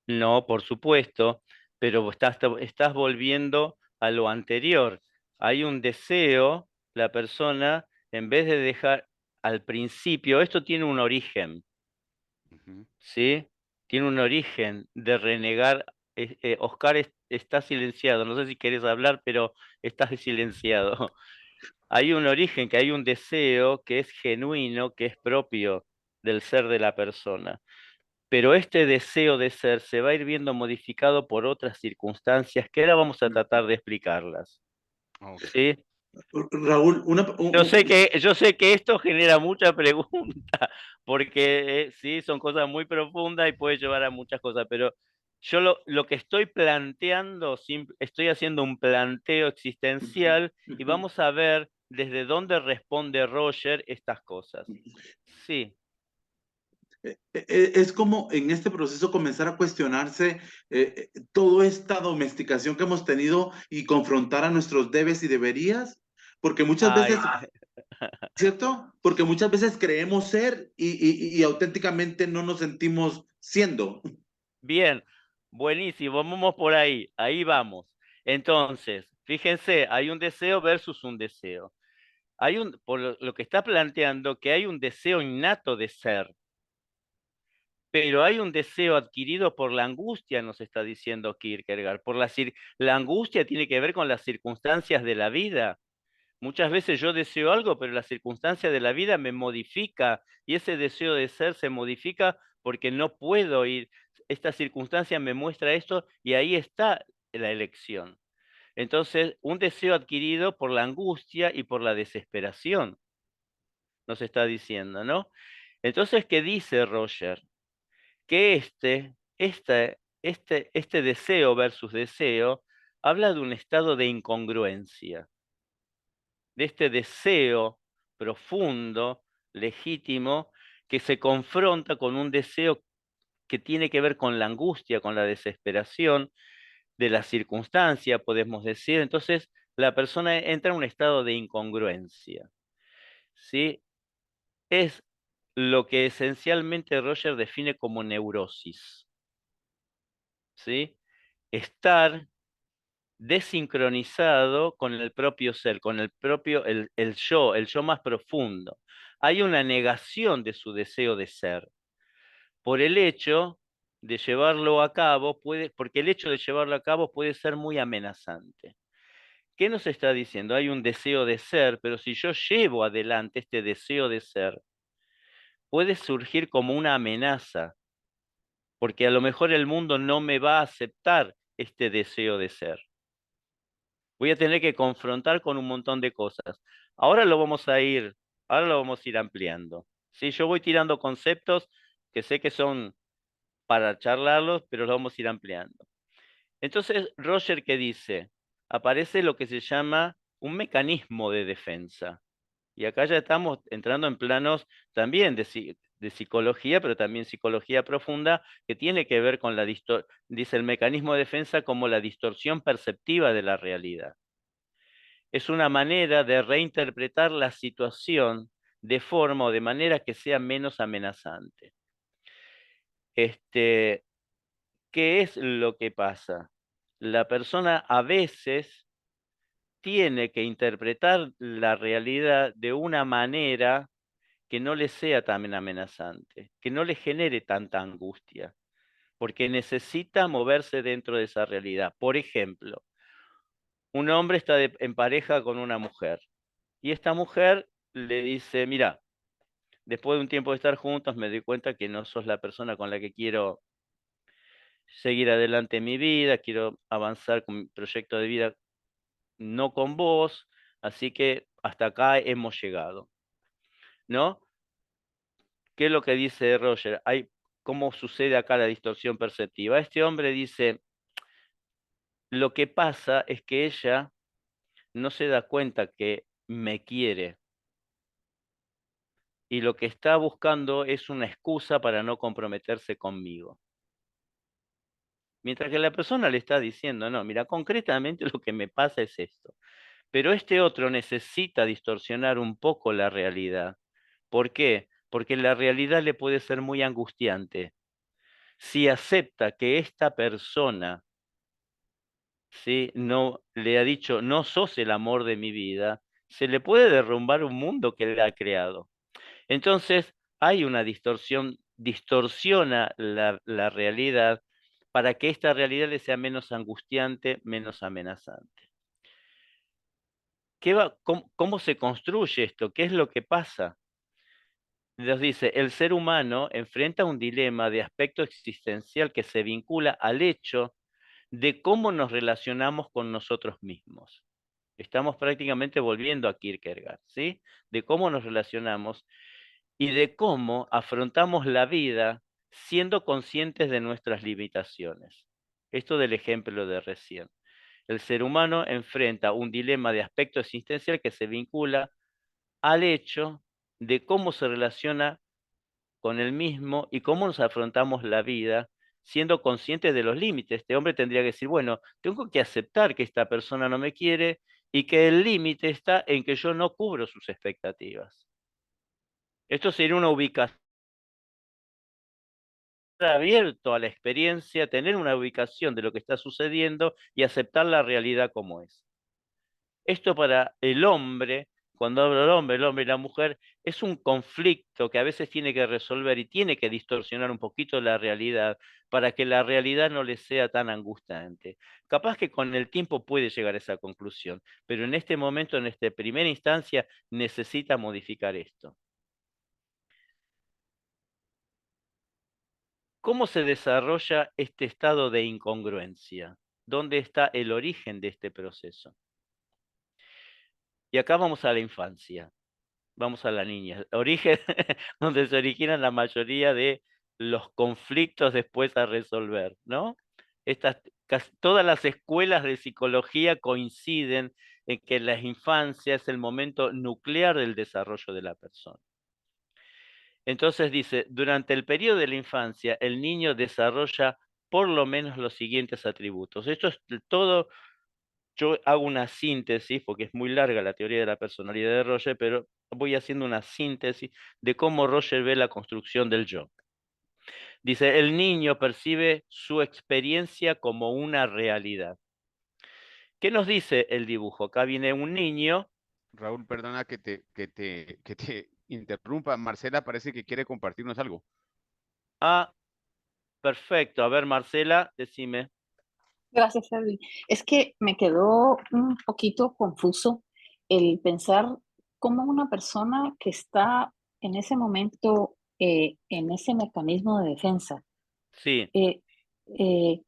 No, por supuesto, pero estás volviendo a lo anterior. Hay un deseo, la persona, en vez de dejar al principio, esto tiene un origen, Ujú. ¿sí? Tiene un origen de renegar. Oscar está silenciado, no sé si querés hablar, pero estás silenciado. Hay un origen, que hay un deseo que es genuino, que es propio del ser de la persona. Pero este deseo de ser se va a ir viendo modificado por otras circunstancias que ahora vamos a tratar de explicarlas. Ok. ¿Sí? Raúl, Yo sé que esto genera mucha pregunta, porque sí, son cosas muy profundas y puede llevar a muchas cosas, pero yo lo que estoy planteando, estoy haciendo un planteo existencial y vamos a ver desde dónde responde Roger estas cosas. Sí. es como en este proceso comenzar a cuestionarse toda esta domesticación que hemos tenido y confrontar a nuestros debes y deberías, porque muchas veces, Ay, ¿cierto? Porque muchas veces creemos ser y auténticamente no nos sentimos siendo. bien, buenísimo, vamos por ahí vamos. Entonces, fíjense, hay un deseo versus un deseo. Por lo que está planteando, que hay un deseo innato de ser, pero hay un deseo adquirido por la angustia, nos está diciendo Kierkegaard. La angustia tiene que ver con las circunstancias de la vida. Muchas veces yo deseo algo, pero la circunstancia de la vida me modifica y ese deseo de ser se modifica porque no puedo ir. Esta circunstancia me muestra esto y ahí está la elección. Entonces, un deseo adquirido por la angustia y por la desesperación, nos está diciendo, ¿no? Entonces, ¿qué dice Roger? Que este deseo versus deseo habla de un estado de incongruencia, de este deseo profundo, legítimo, que se confronta con un deseo que tiene que ver con la angustia, con la desesperación de la circunstancia, podemos decir. Entonces, la persona entra en un estado de incongruencia, ¿sí? Es lo que esencialmente Roger define como neurosis, ¿sí? Estar desincronizado con el propio ser, con el yo más profundo. Hay una negación de su deseo de ser. Por el hecho de llevarlo a cabo, porque el hecho de llevarlo a cabo puede ser muy amenazante. ¿Qué nos está diciendo? Hay un deseo de ser, pero si yo llevo adelante este deseo de ser, puede surgir como una amenaza, porque a lo mejor el mundo no me va a aceptar este deseo de ser. Voy a tener que confrontar con un montón de cosas. Ahora lo vamos a ir ampliando. ¿Sí? Yo voy tirando conceptos que sé que son para charlarlos, pero los vamos a ir ampliando. Entonces, Roger, ¿qué dice? Aparece lo que se llama un mecanismo de defensa. Y acá ya estamos entrando en planos también de psicología, pero también psicología profunda, que tiene que ver con dice el mecanismo de defensa como la distorsión perceptiva de la realidad. Es una manera de reinterpretar la situación de forma o de manera que sea menos amenazante. ¿Qué es lo que pasa? La persona a veces tiene que interpretar la realidad de una manera que no le sea tan amenazante, que no le genere tanta angustia, porque necesita moverse dentro de esa realidad. Por ejemplo, un hombre está en pareja con una mujer y esta mujer le dice, mira, después de un tiempo de estar juntos me doy cuenta que no sos la persona con la que quiero seguir adelante en mi vida, quiero avanzar con mi proyecto de vida, no con vos, así que hasta acá hemos llegado, ¿no? ¿Qué es lo que dice Roger? ¿Cómo sucede acá la distorsión perceptiva? Este hombre dice, lo que pasa es que ella no se da cuenta que me quiere y lo que está buscando es una excusa para no comprometerse conmigo. Mientras que la persona le está diciendo, no, mira, concretamente lo que me pasa es esto. Pero este otro necesita distorsionar un poco la realidad. ¿Por qué? Porque la realidad le puede ser muy angustiante. si acepta que esta persona, ¿sí?, no le ha dicho, no sos el amor de mi vida, se le puede derrumbar un mundo que él ha creado. Entonces, hay una distorsión, distorsiona la realidad para que esta realidad le sea menos angustiante, menos amenazante. ¿Cómo se construye esto? ¿Qué es lo que pasa? Nos dice, el ser humano enfrenta un dilema de aspecto existencial que se vincula al hecho de cómo nos relacionamos con nosotros mismos. Estamos prácticamente volviendo a Kierkegaard, ¿sí? De cómo nos relacionamos y de cómo afrontamos la vida siendo conscientes de nuestras limitaciones. Esto del ejemplo de recién. El ser humano enfrenta un dilema de aspecto existencial que se vincula al hecho de cómo se relaciona con el mismo y cómo nos afrontamos la vida siendo conscientes de los límites. Este hombre tendría que decir, bueno, tengo que aceptar que esta persona no me quiere y que el límite está en que yo no cubro sus expectativas. Esto sería una ubicación abierto a la experiencia, tener una ubicación de lo que está sucediendo y aceptar la realidad como es. Esto para el hombre, cuando hablo del hombre y la mujer, es un conflicto que a veces tiene que resolver y tiene que distorsionar un poquito la realidad para que la realidad no le sea tan angustiante. Capaz que con el tiempo puede llegar a esa conclusión, pero en este momento, en esta primera instancia, necesita modificar esto. ¿Cómo se desarrolla este estado de incongruencia? ¿Dónde está el origen de este proceso? Y acá vamos a la infancia, vamos a la niña, origen donde se originan la mayoría de los conflictos después a resolver, ¿no? Todas las escuelas de psicología coinciden en que la infancia es el momento nuclear del desarrollo de la persona. Entonces dice, durante el periodo de la infancia, el niño desarrolla por lo menos los siguientes atributos. Esto es todo, yo hago una síntesis, porque es muy larga la teoría de la personalidad de Roger, pero voy haciendo una síntesis de cómo Roger ve la construcción del yo. Dice, el niño percibe su experiencia como una realidad. ¿Qué nos dice el dibujo? Acá viene un niño. Raúl, perdona que te interrumpa. Marcela parece que quiere compartirnos algo. Ah, perfecto. A ver, Marcela, decime. Gracias, Erwin. Es que me quedó un poquito confuso el pensar cómo una persona que está en ese momento en ese mecanismo de defensa, Sí.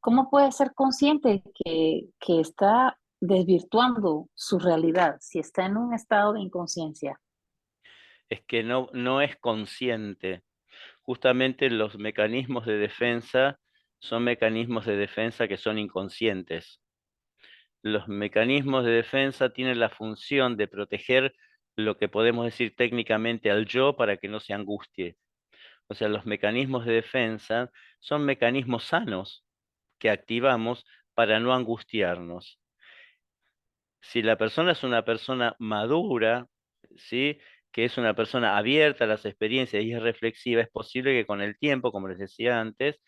¿cómo puede ser consciente que está desvirtuando su realidad si está en un estado de inconsciencia? Es que no es consciente. Justamente los mecanismos de defensa son mecanismos de defensa que son inconscientes. Los mecanismos de defensa tienen la función de proteger lo que podemos decir técnicamente al yo para que no se angustie. O sea, los mecanismos de defensa son mecanismos sanos que activamos para no angustiarnos. Si la persona es una persona madura, ¿sí?, que es una persona abierta a las experiencias y es reflexiva, es posible que con el tiempo, como les decía antes,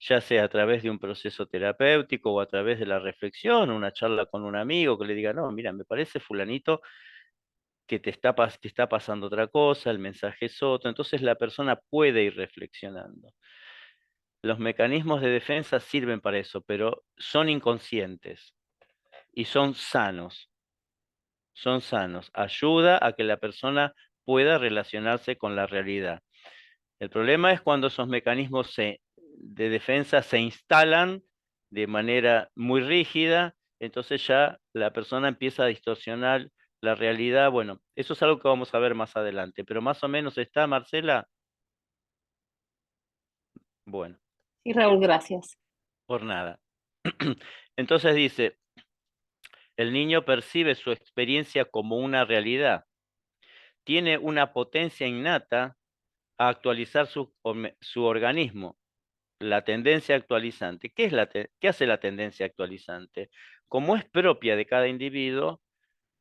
ya sea a través de un proceso terapéutico o a través de la reflexión, una charla con un amigo que le diga, no, mira, me parece fulanito que te está pasando otra cosa, el mensaje es otro, entonces la persona puede ir reflexionando. Los mecanismos de defensa sirven para eso, pero son inconscientes y son sanos. Son sanos. Ayuda a que la persona pueda relacionarse con la realidad. El problema es cuando esos mecanismos de defensa se instalan de manera muy rígida, entonces ya la persona empieza a distorsionar la realidad. Bueno, eso es algo que vamos a ver más adelante, pero más o menos está, Marcela. Bueno, Sí, Raúl, gracias. por nada. Entonces dice, el niño percibe su experiencia como una realidad. Tiene una potencia innata a actualizar su organismo. La tendencia actualizante. ¿Qué hace la tendencia actualizante? Como es propia de cada individuo,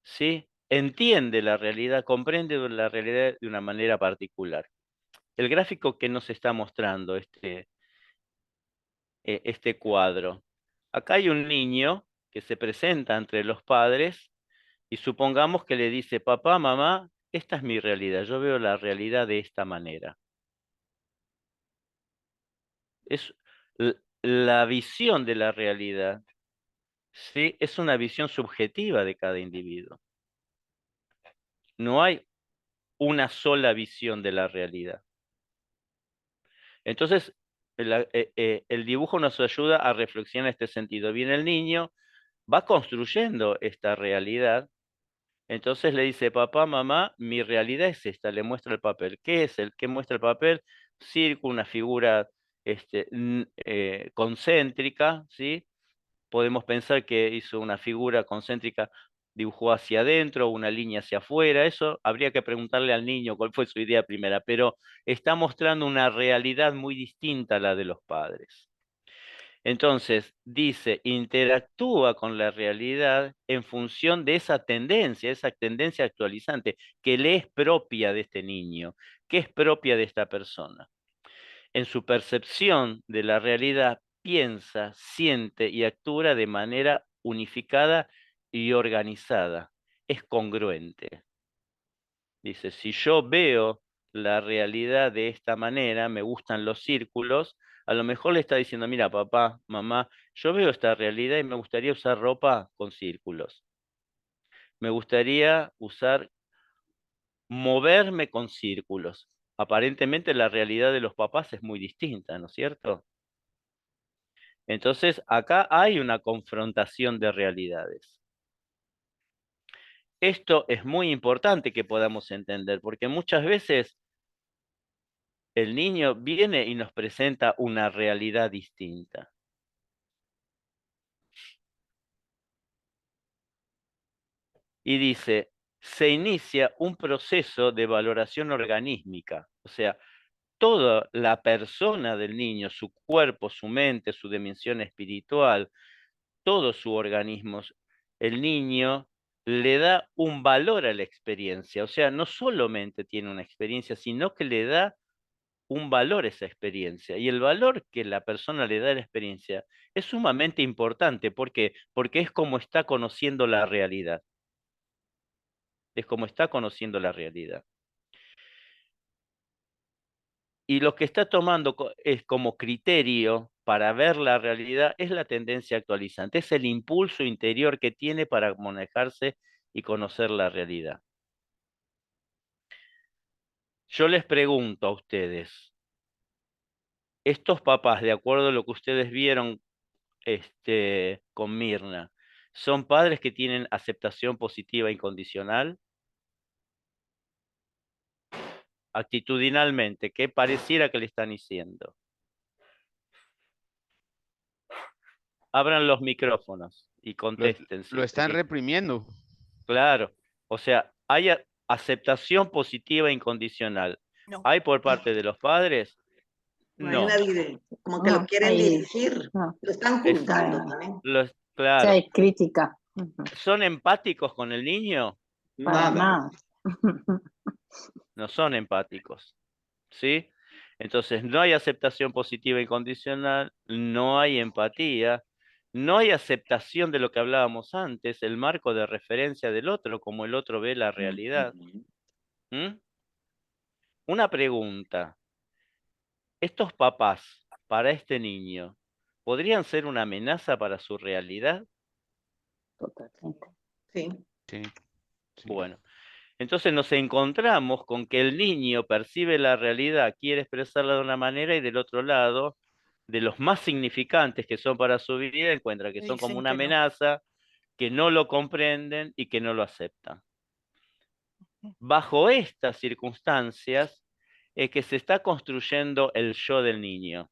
¿sí?, entiende la realidad, comprende la realidad de una manera particular. El gráfico que nos está mostrando este cuadro. Acá hay un niño que se presenta entre los padres y supongamos que le dice, papá, mamá, esta es mi realidad, yo veo la realidad de esta manera. Es la visión de la realidad, ¿sí? Es una visión subjetiva de cada individuo. No hay una sola visión de la realidad. Entonces, el dibujo nos ayuda a reflexionar en este sentido. Viene el niño, va construyendo esta realidad. Entonces le dice, papá, mamá, mi realidad es esta, le muestra el papel. ¿Qué es qué muestra el papel? Círculo, una figura concéntrica, ¿sí? Podemos pensar que hizo una figura concéntrica, dibujó hacia adentro, una línea hacia afuera, eso habría que preguntarle al niño cuál fue su idea primera, pero está mostrando una realidad muy distinta a la de los padres. Entonces, dice, interactúa con la realidad en función de esa tendencia actualizante que le es propia de este niño, que es propia de esta persona. En su percepción de la realidad, piensa, siente y actúa de manera unificada y organizada. Es congruente. Dice, si yo veo la realidad de esta manera, me gustan los círculos, a lo mejor le está diciendo, mira, papá, mamá, yo veo esta realidad y me gustaría usar ropa con círculos. Me gustaría moverme con círculos. Aparentemente la realidad de los papás es muy distinta, ¿no es cierto? Entonces, acá hay una confrontación de realidades. Esto es muy importante que podamos entender, porque muchas veces el niño viene y nos presenta una realidad distinta. Y dice, se inicia un proceso de valoración organísmica, o sea, toda la persona del niño, su cuerpo, su mente, su dimensión espiritual, todo su organismo, el niño le da un valor a la experiencia, o sea, no solamente tiene una experiencia, sino que le da un valor a esa experiencia. Y el valor que la persona le da a la experiencia es sumamente importante. ¿Por qué? Porque es como está conociendo la realidad. Es como está conociendo la realidad. Y lo que está tomando es como criterio para ver la realidad es la tendencia actualizante, es el impulso interior que tiene para manejarse y conocer la realidad. Yo les pregunto a ustedes, estos papás, de acuerdo a lo que ustedes vieron con Mirna, ¿son padres que tienen aceptación positiva incondicional? Actitudinalmente, ¿qué pareciera que le están diciendo? Abran los micrófonos y contesten. Lo están reprimiendo. Claro, o sea, hay aceptación positiva incondicional. No. ¿Hay por parte de los padres? No hay No. como que lo No, quieren ahí, dirigir, no. lo están Es- juzgando también. Sí, claro. hay crítica. Ujú. ¿Son empáticos con el niño? Para Nada. nada. No son empáticos. ¿Sí? Entonces, no hay aceptación positiva incondicional, no hay empatía, no hay aceptación de lo que hablábamos antes, el marco de referencia del otro, como el otro ve la realidad. ¿Mm? Una pregunta. ¿Estos papás para este niño podrían ser una amenaza para su realidad? Totalmente. Sí. Sí, sí. Bueno, entonces nos encontramos con que el niño percibe la realidad, quiere expresarla de una manera y del otro lado, de los más significantes que son para su vida, encuentra que son como Dicen una que no. amenaza, que no lo comprenden y que no lo aceptan. Bajo estas circunstancias es que se está construyendo el yo del niño.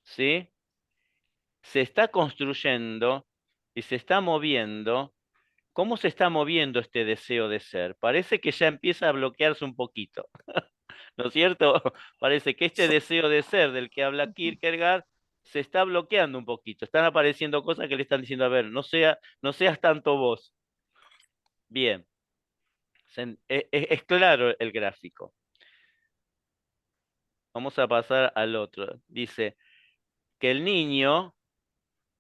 ¿Sí? Se está construyendo y se está moviendo. ¿Cómo se está moviendo este deseo de ser? Parece que ya empieza a bloquearse un poquito, ¿no es cierto? Parece que este deseo de ser del que habla Kierkegaard se está bloqueando un poquito. Están apareciendo cosas que le están diciendo, a ver, no seas tanto vos. Bien, es claro el gráfico. Vamos a pasar al otro. Dice, que el niño,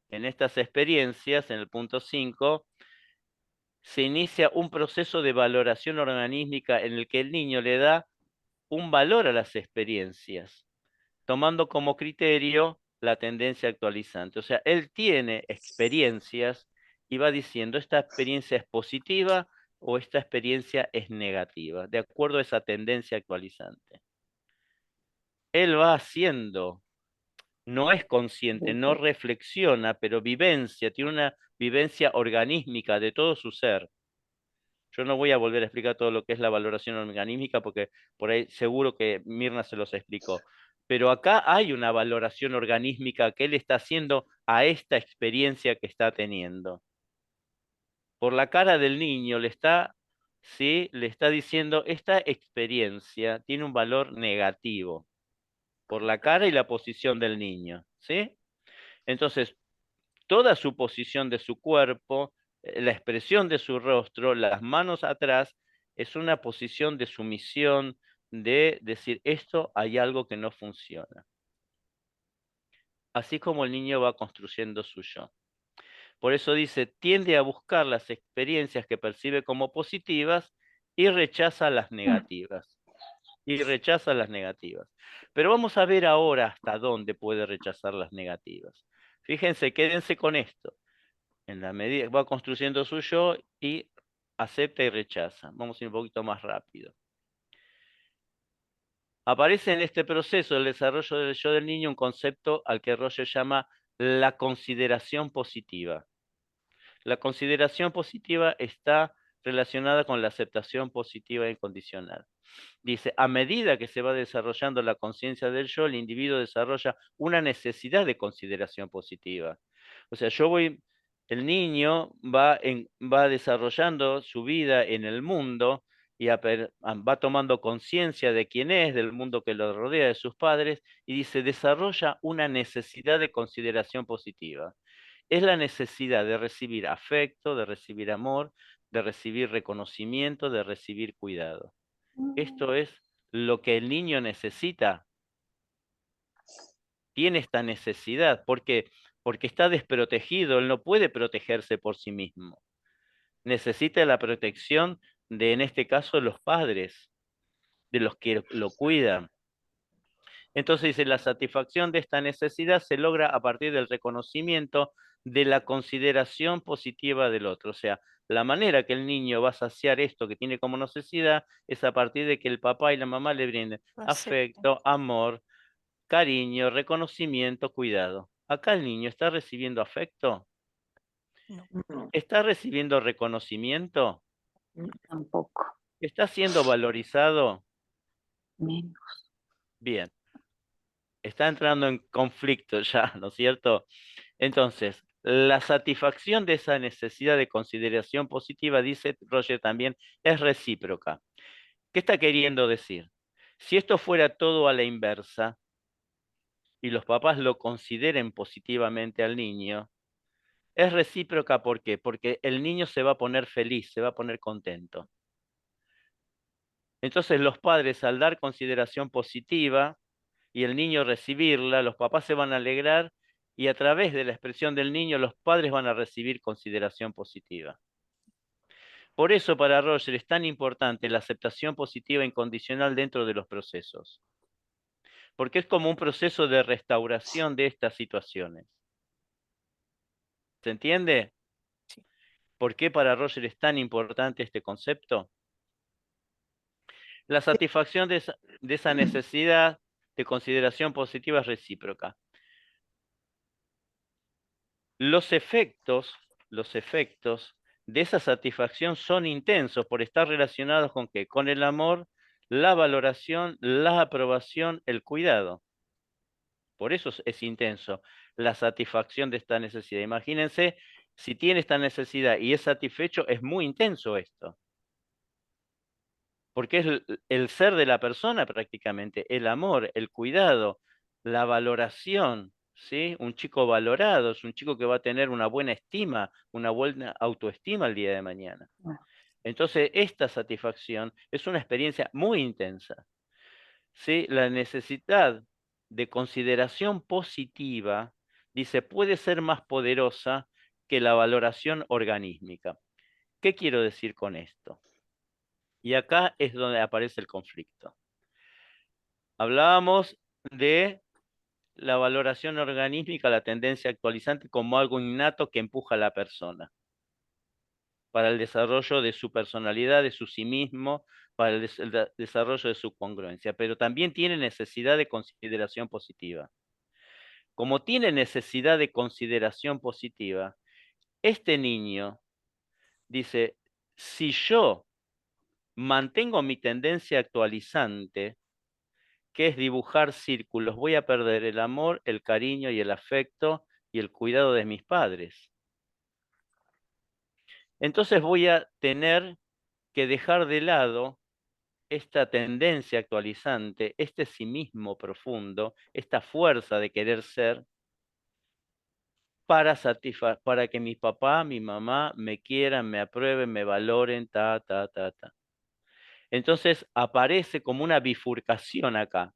en estas experiencias, en el punto 5, se inicia un proceso de valoración organísmica en el que el niño le da un valor a las experiencias, tomando como criterio la tendencia actualizante. O sea, él tiene experiencias y va diciendo, esta experiencia es positiva o esta experiencia es negativa, de acuerdo a esa tendencia actualizante. Él va haciendo, no es consciente, no reflexiona, pero vivencia, tiene una vivencia organísmica de todo su ser. Yo no voy a volver a explicar todo lo que es la valoración organísmica porque por ahí seguro que Mirna se los explicó. Pero acá hay una valoración organísmica que él está haciendo a esta experiencia que está teniendo. Por la cara del niño ¿sí? Le está diciendo, esta experiencia tiene un valor negativo. Por la cara y la posición del niño, ¿sí? Entonces, toda su posición de su cuerpo, la expresión de su rostro, las manos atrás, es una posición de sumisión, de decir, esto hay algo que no funciona. Así como el niño va construyendo su yo. Por eso dice, tiende a buscar las experiencias que percibe como positivas y rechaza las negativas. Y rechaza las negativas. Pero vamos a ver ahora hasta dónde puede rechazar las negativas. Fíjense, quédense con esto. En la medida que va construyendo su yo y acepta y rechaza. Vamos a ir un poquito más rápido. Aparece en este proceso del desarrollo del yo del niño un concepto al que Roger llama la consideración positiva. La consideración positiva está relacionada con la aceptación positiva incondicional. Dice, a medida que se va desarrollando la conciencia del yo, el individuo desarrolla una necesidad de consideración positiva. O sea, el niño va desarrollando su vida en el mundo y va tomando conciencia de quién es, del mundo que lo rodea, de sus padres, y dice, desarrolla una necesidad de consideración positiva. Es la necesidad de recibir afecto, de recibir amor, de recibir reconocimiento, de recibir cuidado. Esto es lo que el niño necesita. Tiene esta necesidad. ¿Por qué? Porque está desprotegido, él no puede protegerse por sí mismo. Necesita la protección de, en este caso, los padres, de los que lo cuidan. Entonces dice, la satisfacción de esta necesidad se logra a partir del reconocimiento de la consideración positiva del otro. O sea, la manera que el niño va a saciar esto que tiene como necesidad es a partir de que el papá y la mamá le brinden afecto, amor, cariño, reconocimiento, cuidado. Acá el niño está recibiendo afecto, No, está recibiendo reconocimiento, Tampoco. está siendo valorizado. Menos. Bien, está entrando en conflicto ya, ¿no es cierto? Entonces, la satisfacción de esa necesidad de consideración positiva, dice Roger también, es recíproca. ¿Qué está queriendo decir? Si esto fuera todo a la inversa y los papás lo consideren positivamente al niño, es recíproca, ¿por qué? Porque el niño se va a poner feliz, se va a poner contento. Entonces los padres, al dar consideración positiva y el niño recibirla, los papás se van a alegrar y a través de la expresión del niño los padres van a recibir consideración positiva. Por eso para Roger es tan importante la aceptación positiva incondicional dentro de los procesos, porque es como un proceso de restauración de estas situaciones. ¿Se entiende? ¿Por qué para Roger es tan importante este concepto? La satisfacción de esa necesidad de consideración positiva es recíproca. Los efectos de esa satisfacción son intensos por estar relacionados con ¿qué? Con el amor, la valoración, la aprobación, el cuidado. Por eso es intenso la satisfacción de esta necesidad. Imagínense, si tiene esta necesidad y es satisfecho, es muy intenso esto. Porque es el ser de la persona prácticamente, el amor, el cuidado, la valoración, ¿sí? Un chico valorado es un chico que va a tener una buena estima, una buena autoestima el día de mañana. Entonces, esta satisfacción es una experiencia muy intensa, ¿sí? La necesidad de consideración positiva, dice, puede ser más poderosa que la valoración organísmica. ¿Qué quiero decir con esto? Y acá es donde aparece el conflicto. Hablábamos de la valoración organísmica, la tendencia actualizante, como algo innato que empuja a la persona para el desarrollo de su personalidad, de su sí mismo, para el desarrollo de su congruencia, pero también tiene necesidad de consideración positiva. Como tiene necesidad de consideración positiva, este niño dice, si yo mantengo mi tendencia actualizante, que es dibujar círculos, voy a perder el amor, el cariño y el afecto y el cuidado de mis padres. Entonces voy a tener que dejar de lado esta tendencia actualizante, este sí mismo profundo, esta fuerza de querer ser, para que mi papá, mi mamá me quieran, me aprueben, me valoren, ta. Entonces aparece como una bifurcación acá.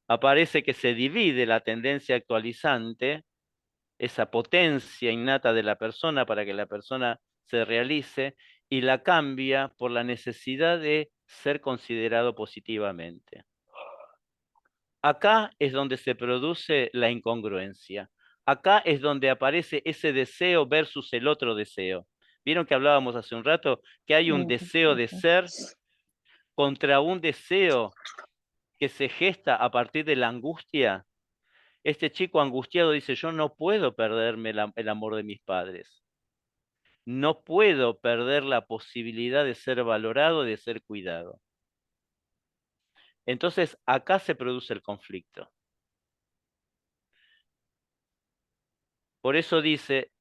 Aparece que se divide la tendencia actualizante, esa potencia innata de la persona para que la persona se realice, y la cambia por la necesidad de ser considerado positivamente. Acá es donde se produce la incongruencia. Acá es donde aparece ese deseo versus el otro deseo. ¿Vieron que hablábamos hace un rato que hay un deseo de ser contra un deseo que se gesta a partir de la angustia? Este chico angustiado dice, yo no puedo perderme el amor de mis padres. No puedo perder la posibilidad de ser valorado, de ser cuidado. Entonces, acá se produce el conflicto. Por eso dice,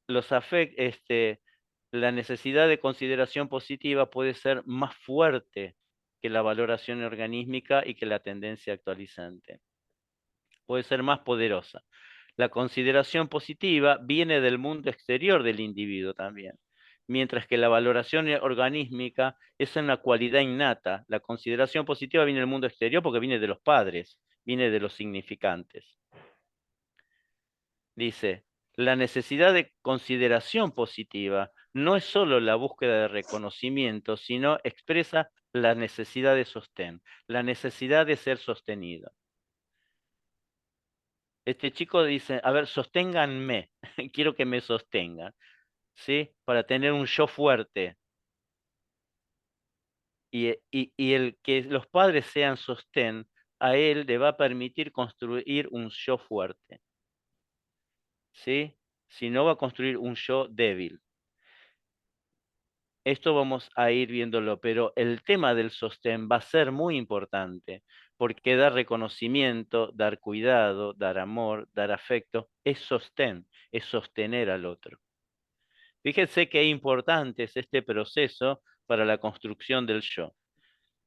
la necesidad de consideración positiva puede ser más fuerte que la valoración organísmica y que la tendencia actualizante. Puede ser más poderosa. La consideración positiva viene del mundo exterior del individuo también, mientras que la valoración organísmica es una cualidad innata. La consideración positiva viene del mundo exterior porque viene de los padres, viene de los significantes. Dice, la necesidad de consideración positiva no es solo la búsqueda de reconocimiento, sino expresa la necesidad de sostén, la necesidad de ser sostenido. Este chico dice, a ver, sosténganme, quiero que me sostengan, ¿sí? Para tener un yo fuerte. Y el que los padres sean sostén, a él le va a permitir construir un yo fuerte, ¿sí? Si no, va a construir un yo débil. Esto vamos a ir viéndolo, pero el tema del sostén va a ser muy importante, porque dar reconocimiento, dar cuidado, dar amor, dar afecto, es sostén, es sostener al otro. Fíjense qué importante es este proceso para la construcción del yo.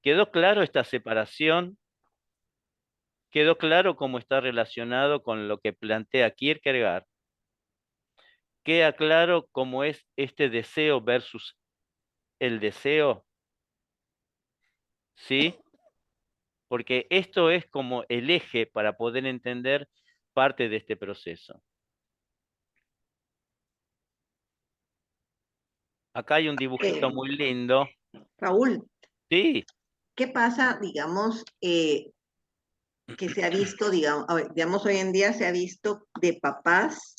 ¿Quedó claro esta separación? ¿Quedó claro cómo está relacionado con lo que plantea Kierkegaard? ¿Queda claro cómo es este deseo versus el deseo? ¿Sí? Porque esto es como el eje para poder entender parte de este proceso. Acá hay un dibujito muy lindo. Raúl, Sí, ¿qué pasa, digamos, que se ha visto, digamos, hoy en día se ha visto de papás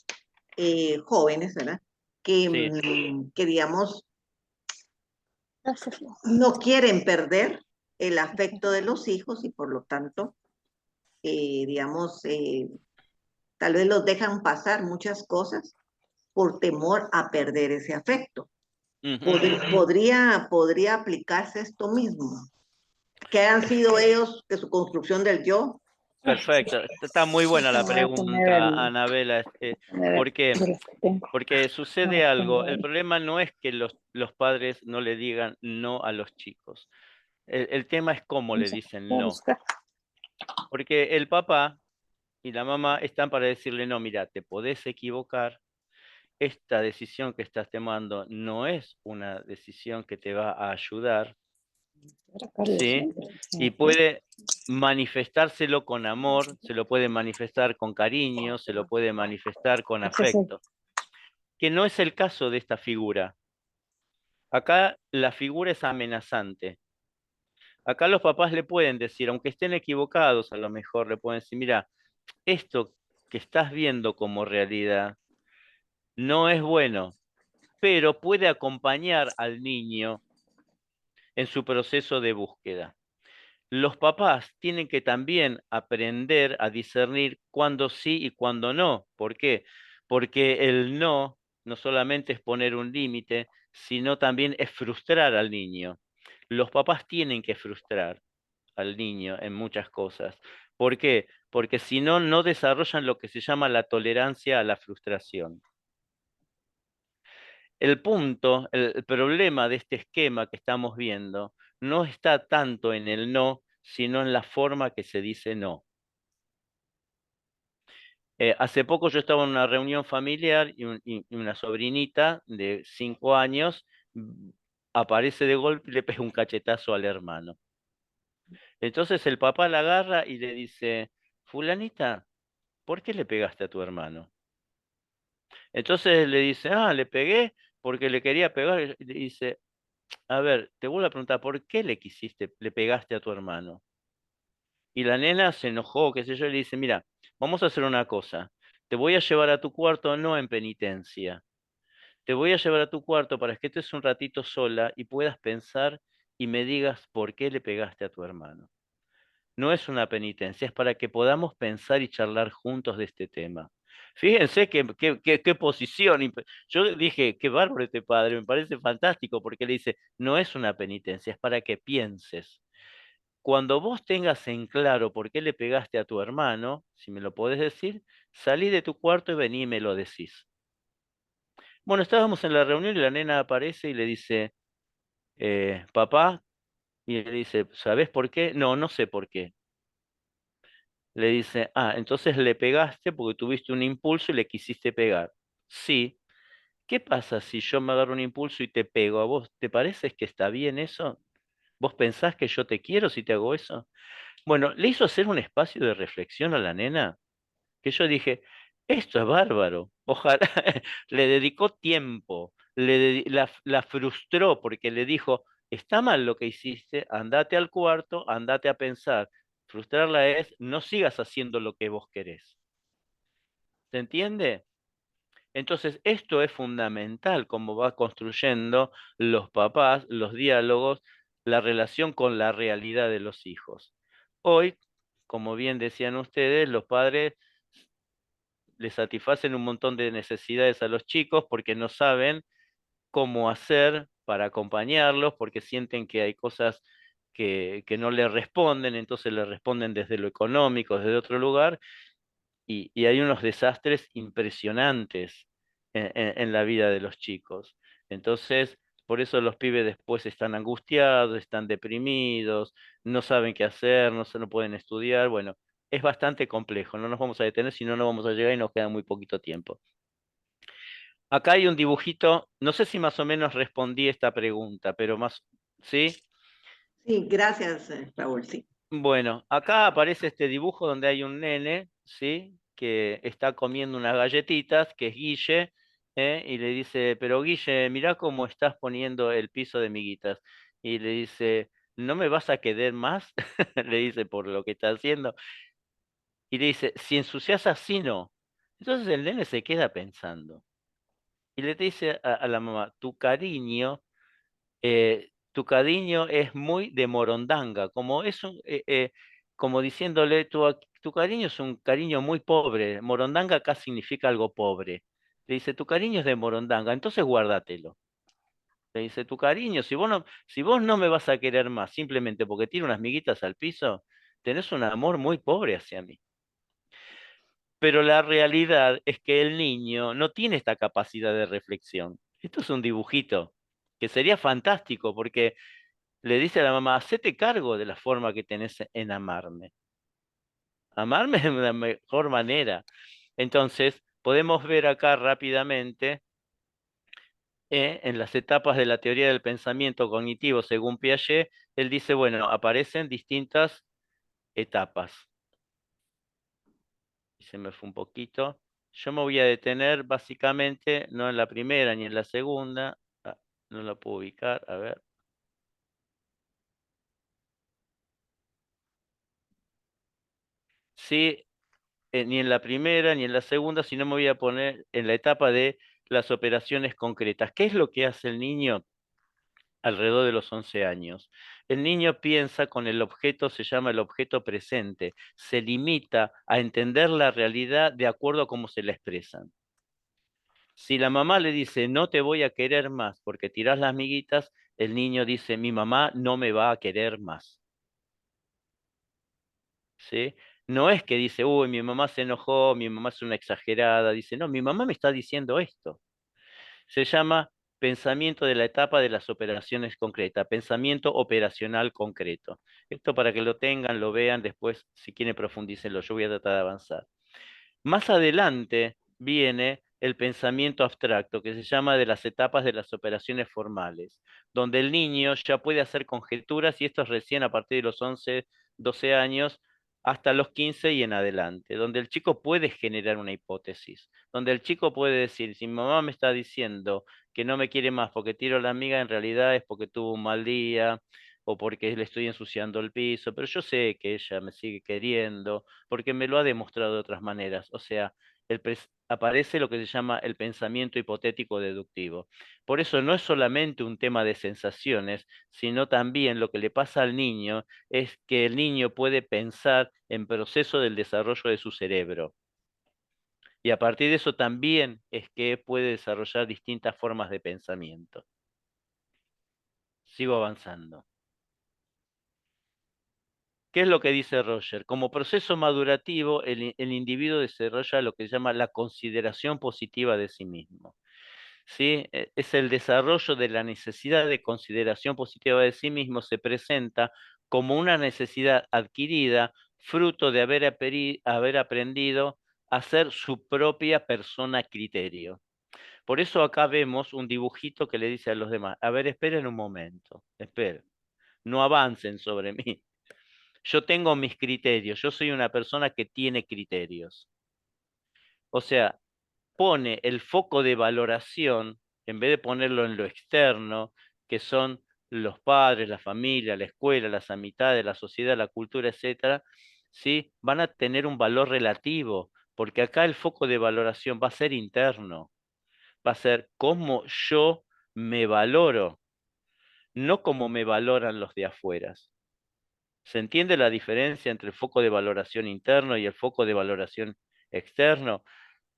jóvenes, ¿verdad? Que, sí. que, digamos, no quieren perder el afecto de los hijos y por lo tanto, digamos, tal vez los dejan pasar muchas cosas por temor a perder ese afecto. Podría aplicarse esto mismo, que han sido ellos de su construcción del yo. Perfecto. Está muy buena la Voy a poner pregunta, Anabela. ¿Por qué? de los que tengo. Porque sucede algo. El problema no es que los padres no le digan no a los chicos. El tema es cómo le dicen Voy a no. buscar. Porque el papá y la mamá están para decirle, no, mira, te podés equivocar. Esta decisión que estás tomando no es una decisión que te va a ayudar. ¿sí? Y puede manifestárselo con amor, se lo puede manifestar con cariño, se lo puede manifestar con afecto, que no es el caso de esta figura. Acá la figura es amenazante. Acá los papás le pueden decir, aunque estén equivocados, a lo mejor le pueden decir, mira, esto que estás viendo como realidad no es bueno, pero puede acompañar al niño en su proceso de búsqueda. Los papás tienen que también aprender a discernir cuándo sí y cuándo no. ¿Por qué? Porque el no solamente es poner un límite, sino también es frustrar al niño. Los papás tienen que frustrar al niño en muchas cosas. ¿Por qué? Porque si no, no desarrollan lo que se llama la tolerancia a la frustración. El punto, el problema de este esquema que estamos viendo no está tanto en el no, sino en la forma que se dice no. Hace poco yo estaba en una reunión familiar y una sobrinita de 5 años aparece de golpe y le pega un cachetazo al hermano. Entonces el papá la agarra y le dice, fulanita, ¿por qué le pegaste a tu hermano? Entonces le dice, le pegué porque le quería pegar. Y le dice, a ver, te vuelvo a preguntar, ¿por qué le pegaste a tu hermano? Y la nena se enojó, qué sé yo, y le dice, mira, vamos a hacer una cosa. Te voy a llevar a tu cuarto no en penitencia. Te voy a llevar a tu cuarto para que estés un ratito sola y puedas pensar y me digas por qué le pegaste a tu hermano. No es una penitencia, es para que podamos pensar y charlar juntos de este tema. Fíjense qué posición. Yo dije, qué bárbaro este padre, me parece fantástico, porque le dice, no es una penitencia, es para que pienses. Cuando vos tengas en claro por qué le pegaste a tu hermano, si me lo podés decir, salí de tu cuarto y vení y me lo decís. Bueno, estábamos en la reunión y la nena aparece y le dice, papá, y él dice, ¿sabés por qué? No, no sé por qué. Le dice, entonces le pegaste porque tuviste un impulso y le quisiste pegar. Sí. ¿Qué pasa si yo me agarro un impulso y te pego a vos? ¿Te parece que está bien eso? ¿Vos pensás que yo te quiero si te hago eso? Bueno, le hizo hacer un espacio de reflexión a la nena, que yo dije, esto es bárbaro. Ojalá le dedicó tiempo, la frustró porque le dijo, está mal lo que hiciste, andate al cuarto, andate a pensar. Frustrarla es, no sigas haciendo lo que vos querés. ¿Se entiende? Entonces, esto es fundamental, cómo va construyendo los papás, los diálogos, la relación con la realidad de los hijos. Hoy, como bien decían ustedes, los padres le satisfacen un montón de necesidades a los chicos porque no saben cómo hacer para acompañarlos, porque sienten que hay cosas que no le responden, entonces le responden desde lo económico, desde otro lugar, y hay unos desastres impresionantes en la vida de los chicos. Entonces, por eso los pibes después están angustiados, están deprimidos, no saben qué hacer, no pueden estudiar. Bueno, es bastante complejo, no nos vamos a detener, si no, no vamos a llegar y nos queda muy poquito tiempo. Acá hay un dibujito, no sé si más o menos respondí esta pregunta, pero más, ¿sí? Sí, gracias, Raúl, sí. Bueno, acá aparece este dibujo donde hay un nene, ¿sí? Que está comiendo unas galletitas, que es Guille, y le dice, pero Guille, mirá cómo estás poniendo el piso de miguitas. Y le dice, ¿no me vas a querer más? Le dice, por lo que está haciendo. Y le dice, si ensucias así, no. Entonces el nene se queda pensando. Y le dice a la mamá, tu cariño es muy de morondanga, como como diciéndole, tu cariño es un cariño muy pobre. Morondanga acá significa algo pobre. Le dice, tu cariño es de morondanga, entonces guárdatelo. Le dice, tu cariño, si vos no me vas a querer más simplemente porque tiro unas miguitas al piso, tenés un amor muy pobre hacia mí. Pero la realidad es que el niño no tiene esta capacidad de reflexión. Esto es un dibujito, que sería fantástico porque le dice a la mamá, hacete cargo de la forma que tenés en amarme. Amarme de la mejor manera. Entonces, podemos ver acá rápidamente En las etapas de la teoría del pensamiento cognitivo, según Piaget, él dice, bueno, aparecen distintas etapas. Y se me fue un poquito. Yo me voy a detener básicamente, no en la primera ni en la segunda. No la puedo ubicar, a ver. Sí, ni en la primera ni en la segunda, sino me voy a poner en la etapa de las operaciones concretas. ¿Qué es lo que hace el niño alrededor de los 11 años? El niño piensa con el objeto, se llama el objeto presente, se limita a entender la realidad de acuerdo a cómo se la expresan. Si la mamá le dice, no te voy a querer más porque tirás las miguitas, el niño dice, mi mamá no me va a querer más. ¿Sí? No es que dice, uy, mi mamá se enojó, mi mamá es una exagerada. Dice, no, mi mamá me está diciendo esto. Se llama pensamiento de la etapa de las operaciones concretas, pensamiento operacional concreto. Esto para que lo tengan, lo vean, después si quieren profundícenlo, yo voy a tratar de avanzar. Más adelante viene el pensamiento abstracto, que se llama de las etapas de las operaciones formales, donde el niño ya puede hacer conjeturas, y esto es recién a partir de los 11, 12 años, hasta los 15 y en adelante, donde el chico puede generar una hipótesis, donde el chico puede decir, si mi mamá me está diciendo que no me quiere más porque tiro la amiga, en realidad es porque tuvo un mal día o porque le estoy ensuciando el piso, pero yo sé que ella me sigue queriendo porque me lo ha demostrado de otras maneras. O sea, aparece lo que se llama el pensamiento hipotético deductivo. Por eso no es solamente un tema de sensaciones, sino también lo que le pasa al niño es que el niño puede pensar en proceso del desarrollo de su cerebro. Y a partir de eso también es que puede desarrollar distintas formas de pensamiento. Sigo avanzando. ¿Qué es lo que dice Roger? Como proceso madurativo, el individuo desarrolla lo que se llama la consideración positiva de sí mismo. ¿Sí? Es el desarrollo de la necesidad de consideración positiva de sí mismo, se presenta como una necesidad adquirida, fruto de haber aprendido a ser su propia persona criterio. Por eso acá vemos un dibujito que le dice a los demás, a ver, esperen un momento, esperen, no avancen sobre mí. Yo tengo mis criterios, yo soy una persona que tiene criterios. O sea, pone el foco de valoración, en vez de ponerlo en lo externo, que son los padres, la familia, la escuela, las amistades, la sociedad, la cultura, etcétera, ¿sí? Van a tener un valor relativo, porque acá el foco de valoración va a ser interno, va a ser cómo yo me valoro, no cómo me valoran los de afuera. ¿Se entiende la diferencia entre el foco de valoración interno y el foco de valoración externo?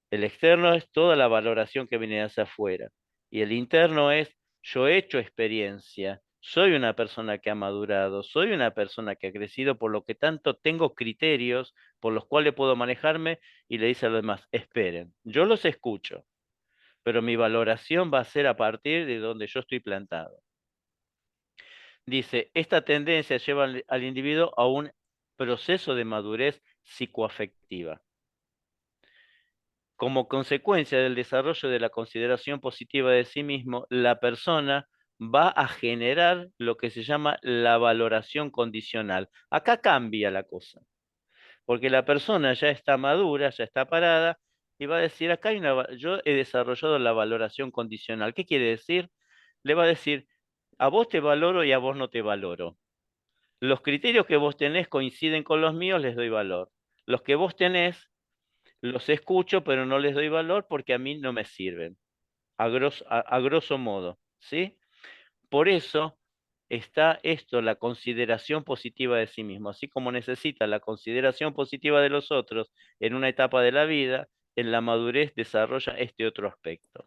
El externo es toda la valoración que viene hacia afuera. Y el interno es, yo he hecho experiencia, soy una persona que ha madurado, soy una persona que ha crecido, por lo que tanto tengo criterios por los cuales puedo manejarme, y le dice a los demás, esperen, yo los escucho, pero mi valoración va a ser a partir de donde yo estoy plantado. Dice, esta tendencia lleva al individuo a un proceso de madurez psicoafectiva. Como consecuencia del desarrollo de la consideración positiva de sí mismo, la persona va a generar lo que se llama la valoración condicional. Acá cambia la cosa, porque la persona ya está madura, ya está parada, y va a decir, acá yo he desarrollado la valoración condicional. ¿Qué quiere decir? Le va a decir, a vos te valoro y a vos no te valoro. Los criterios que vos tenés coinciden con los míos, les doy valor. Los que vos tenés, los escucho, pero no les doy valor porque a mí no me sirven, a grosso modo, ¿sí? Por eso está esto, la consideración positiva de sí mismo. Así como necesita la consideración positiva de los otros en una etapa de la vida, en la madurez desarrolla este otro aspecto.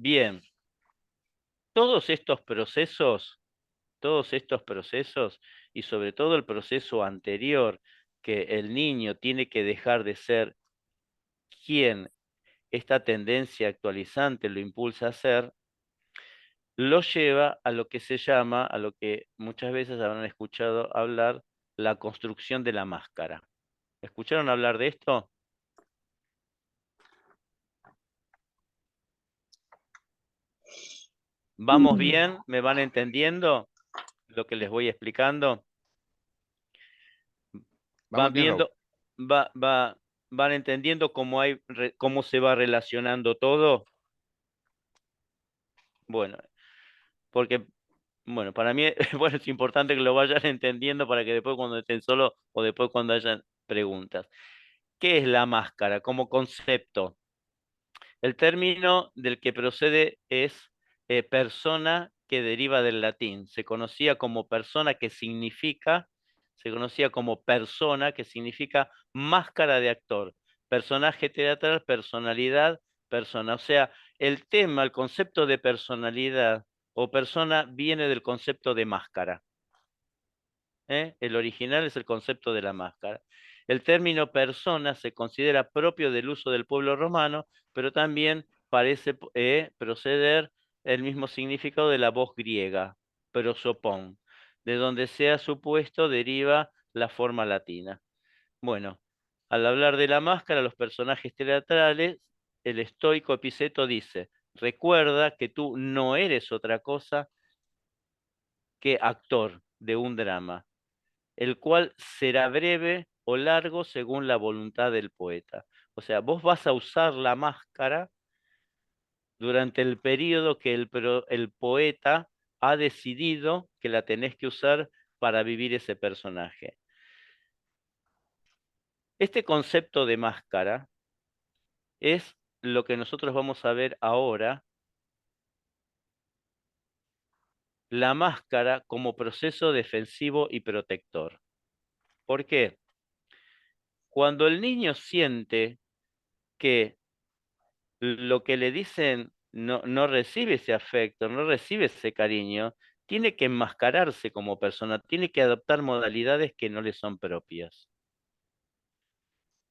Bien, todos estos procesos, y sobre todo el proceso anterior, que el niño tiene que dejar de ser quien esta tendencia actualizante lo impulsa a hacer, lo lleva a lo que se llama, a lo que muchas veces habrán escuchado hablar, la construcción de la máscara. ¿Escucharon hablar de esto? ¿Vamos bien? ¿Me van entendiendo lo que les voy explicando? Vamos ¿Van bien, Raúl. viendo? ¿Van entendiendo cómo se va relacionando todo? Bueno, porque, bueno, para mí bueno, es importante que lo vayan entendiendo para que después cuando estén solos o después cuando hayan preguntas. ¿Qué es la máscara como concepto? El término del que procede es persona, que deriva del latín. Se conocía como persona, que significa, se conocía como persona, que significa máscara de actor, personaje teatral, personalidad, persona. O sea, el tema, el concepto de personalidad o persona viene del concepto de máscara. El original es el concepto de la máscara. El término persona se considera propio del uso del pueblo romano, pero también parece proceder el mismo significado de la voz griega, prosopón, de donde se ha supuesto deriva la forma latina. Bueno, al hablar de la máscara, los personajes teatrales, el estoico Epiceto dice: recuerda que tú no eres otra cosa que actor de un drama, el cual será breve o largo según la voluntad del poeta. O sea, vos vas a usar la máscara durante el periodo que el poeta ha decidido que la tenés que usar para vivir ese personaje. Este concepto de máscara es lo que nosotros vamos a ver ahora, la máscara como proceso defensivo y protector. ¿Por qué? Cuando el niño siente que lo que le dicen no recibe ese afecto, no recibe ese cariño, tiene que enmascararse como persona, tiene que adoptar modalidades que no le son propias.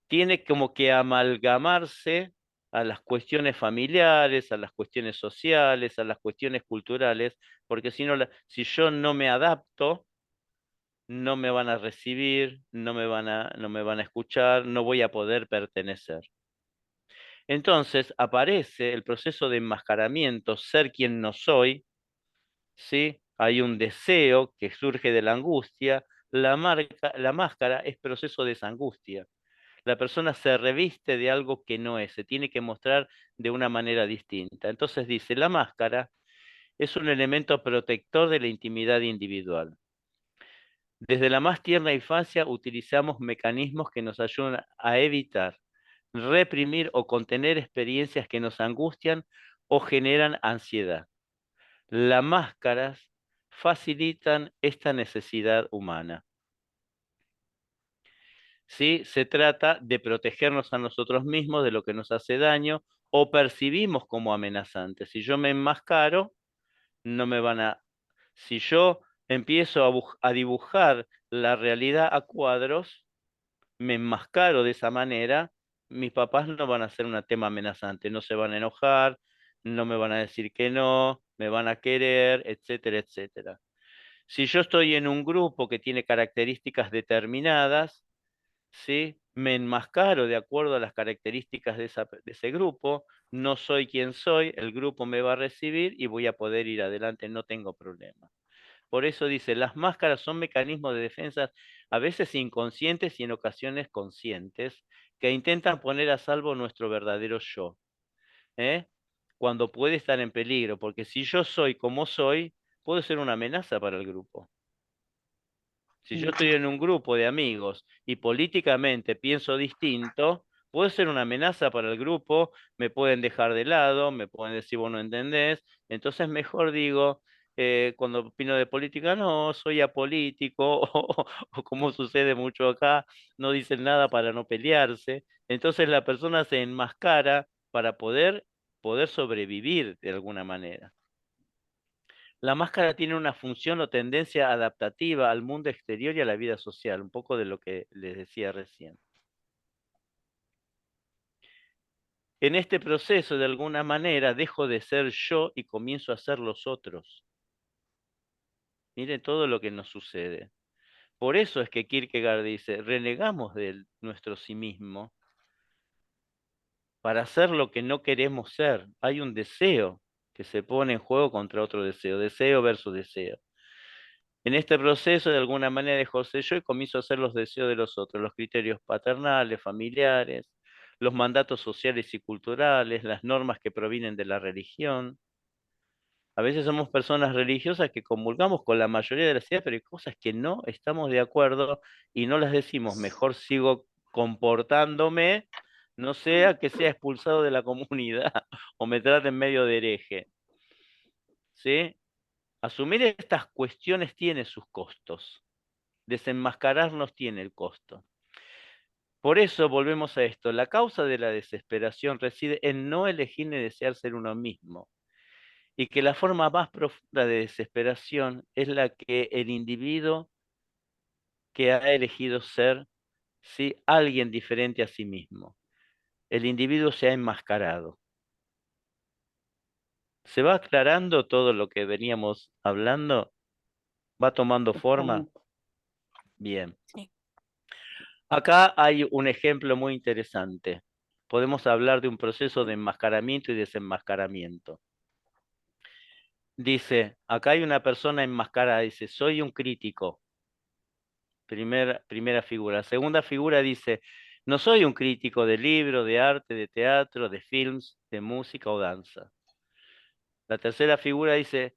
Tiene como que amalgamarse a las cuestiones familiares, a las cuestiones sociales, a las cuestiones culturales, porque si no, si yo no me adapto, no me van a recibir, no me van a escuchar, no voy a poder pertenecer. Entonces aparece el proceso de enmascaramiento, ser quien no soy, ¿sí? Hay un deseo que surge de la angustia, la máscara es proceso de esa angustia. La persona se reviste de algo que no es, se tiene que mostrar de una manera distinta. Entonces dice, la máscara es un elemento protector de la intimidad individual. Desde la más tierna infancia utilizamos mecanismos que nos ayudan a evitar, reprimir o contener experiencias que nos angustian o generan ansiedad. Las máscaras facilitan esta necesidad humana. ¿Sí? Se trata de protegernos a nosotros mismos de lo que nos hace daño o percibimos como amenazante. Si yo me enmascaro, no me van a... Si yo empiezo a dibujar la realidad a cuadros, me enmascaro de esa manera, mis papás no van a ser un tema amenazante, no se van a enojar, no me van a decir que no, me van a querer, etcétera, etcétera. Si yo estoy en un grupo que tiene características determinadas, ¿sí? Me enmascaro de acuerdo a las características de ese grupo, no soy quien soy, el grupo me va a recibir y voy a poder ir adelante, no tengo problema. Por eso dice, las máscaras son mecanismos de defensa a veces inconscientes y en ocasiones conscientes, que intentan poner a salvo nuestro verdadero yo, ¿eh? Cuando puede estar en peligro, porque si yo soy como soy, puedo ser una amenaza para el grupo. Si yo estoy en un grupo de amigos y políticamente pienso distinto, puedo ser una amenaza para el grupo, me pueden dejar de lado, me pueden decir vos no entendés, entonces mejor digo, cuando opino de política, no, soy apolítico, o como sucede mucho acá, no dicen nada para no pelearse, entonces la persona se enmascara para poder sobrevivir de alguna manera. La máscara tiene una función o tendencia adaptativa al mundo exterior y a la vida social, un poco de lo que les decía recién. En este proceso, de alguna manera, dejo de ser yo y comienzo a ser los otros. Miren todo lo que nos sucede. Por eso es que Kierkegaard dice, renegamos de nuestro sí mismo para ser lo que no queremos ser. Hay un deseo que se pone en juego contra otro deseo, deseo versus deseo. En este proceso, de alguna manera, dejo ser yo y comienzo a hacer los deseos de los otros, los criterios paternales, familiares, los mandatos sociales y culturales, las normas que provienen de la religión. A veces somos personas religiosas que comulgamos con la mayoría de las ideas, pero hay cosas que no estamos de acuerdo y no las decimos. Mejor sigo comportándome, no sea que sea expulsado de la comunidad o me traten medio de hereje. ¿Sí? Asumir estas cuestiones tiene sus costos. Desenmascararnos tiene el costo. Por eso volvemos a esto. La causa de la desesperación reside en no elegir ni desear ser uno mismo. Y que la forma más profunda de desesperación es la que el individuo que ha elegido ser, ¿sí?, alguien diferente a sí mismo. El individuo se ha enmascarado. ¿Se va aclarando todo lo que veníamos hablando? ¿Va tomando forma? Totalmente. Bien. Sí. Acá hay un ejemplo muy interesante. Podemos hablar de un proceso de enmascaramiento y desenmascaramiento. Dice, acá hay una persona enmascarada, dice, soy un crítico. Primera figura. Segunda figura dice, no soy un crítico de libro, de arte, de teatro, de films, de música o danza. La tercera figura dice,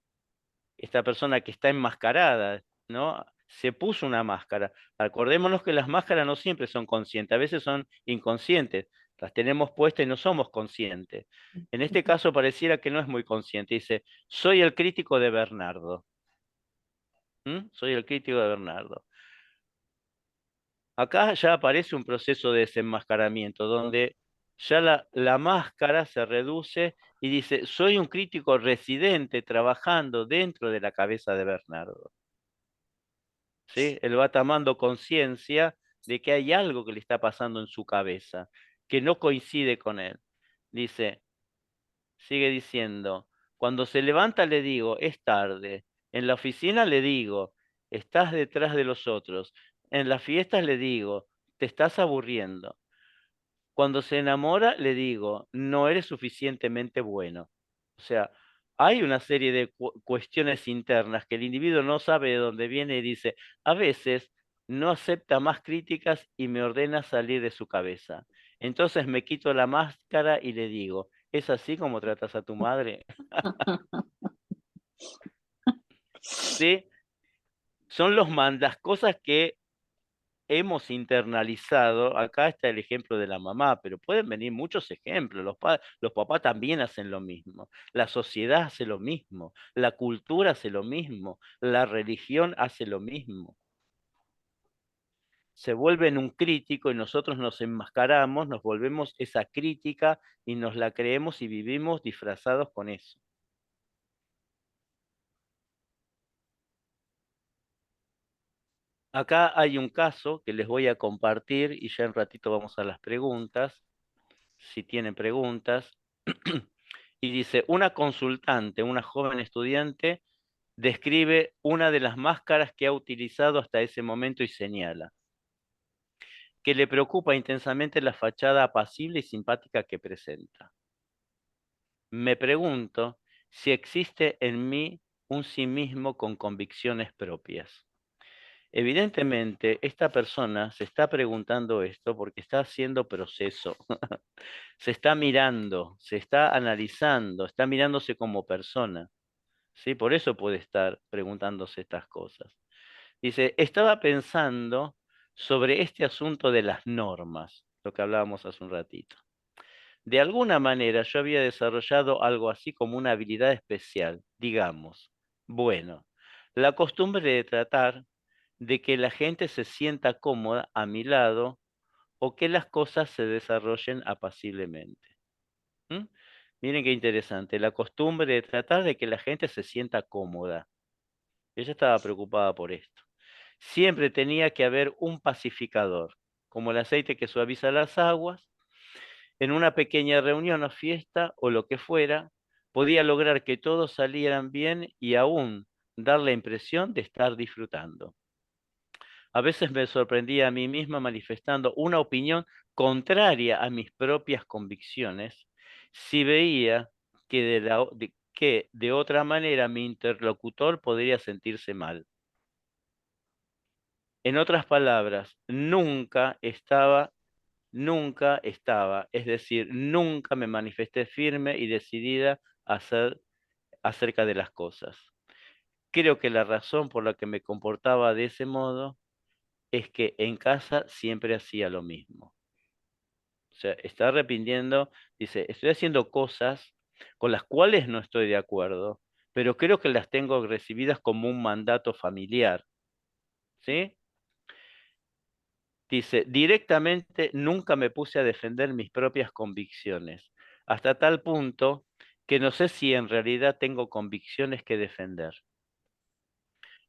esta persona que está enmascarada, ¿no? Se puso una máscara. Acordémonos que las máscaras no siempre son conscientes, a veces son inconscientes. Las tenemos puestas y no somos conscientes. En este caso pareciera que no es muy consciente. Dice, soy el crítico de Bernardo. Soy el crítico de Bernardo. Acá ya aparece un proceso de desenmascaramiento, donde ya la máscara se reduce y dice, soy un crítico residente trabajando dentro de la cabeza de Bernardo. ¿Sí? Él va tomando conciencia de que hay algo que le está pasando en su cabeza, que no coincide con él. Dice, sigue diciendo, cuando se levanta le digo, es tarde. En la oficina le digo, estás detrás de los otros. En las fiestas le digo, te estás aburriendo. Cuando se enamora le digo, no eres suficientemente bueno. O sea, hay una serie de cuestiones internas que el individuo no sabe de dónde viene y dice, a veces no acepta más críticas y me ordena salir de su cabeza. Entonces me quito la máscara y le digo, ¿es así como tratas a tu madre? ¿Sí? Son las cosas que hemos internalizado. Acá está el ejemplo de la mamá, pero pueden venir muchos ejemplos. Los papás también hacen lo mismo. La sociedad hace lo mismo. La cultura hace lo mismo. La religión hace lo mismo. Se vuelven un crítico y nosotros nos enmascaramos, nos volvemos esa crítica y nos la creemos y vivimos disfrazados con eso. Acá hay un caso que les voy a compartir y ya en ratito vamos a las preguntas, si tienen preguntas. Y dice, una consultante, una joven estudiante, describe una de las máscaras que ha utilizado hasta ese momento y señala que le preocupa intensamente la fachada apacible y simpática que presenta. Me pregunto si existe en mí un sí mismo con convicciones propias. Evidentemente, esta persona se está preguntando esto porque está haciendo proceso. Se está mirando, se está analizando, está mirándose como persona. ¿Sí? Por eso puede estar preguntándose estas cosas. Dice, estaba pensando sobre este asunto de las normas, lo que hablábamos hace un ratito. De alguna manera yo había desarrollado algo así como una habilidad especial, digamos. Bueno, la costumbre de tratar de que la gente se sienta cómoda a mi lado o que las cosas se desarrollen apaciblemente. ¿Mm? Miren qué interesante, la costumbre de tratar de que la gente se sienta cómoda. Ella estaba preocupada por esto. Siempre tenía que haber un pacificador, como el aceite que suaviza las aguas. En una pequeña reunión o fiesta o lo que fuera, podía lograr que todos salieran bien y aún dar la impresión de estar disfrutando. A veces me sorprendía a mí misma manifestando una opinión contraria a mis propias convicciones si veía que que de otra manera mi interlocutor podría sentirse mal. En otras palabras, nunca estaba, es decir, nunca me manifesté firme y decidida a hacer acerca de las cosas. Creo que la razón por la que me comportaba de ese modo es que en casa siempre hacía lo mismo. O sea, está arrepintiendo, dice, estoy haciendo cosas con las cuales no estoy de acuerdo, pero creo que las tengo recibidas como un mandato familiar. ¿Sí? Dice, directamente nunca me puse a defender mis propias convicciones, hasta tal punto que no sé si en realidad tengo convicciones que defender.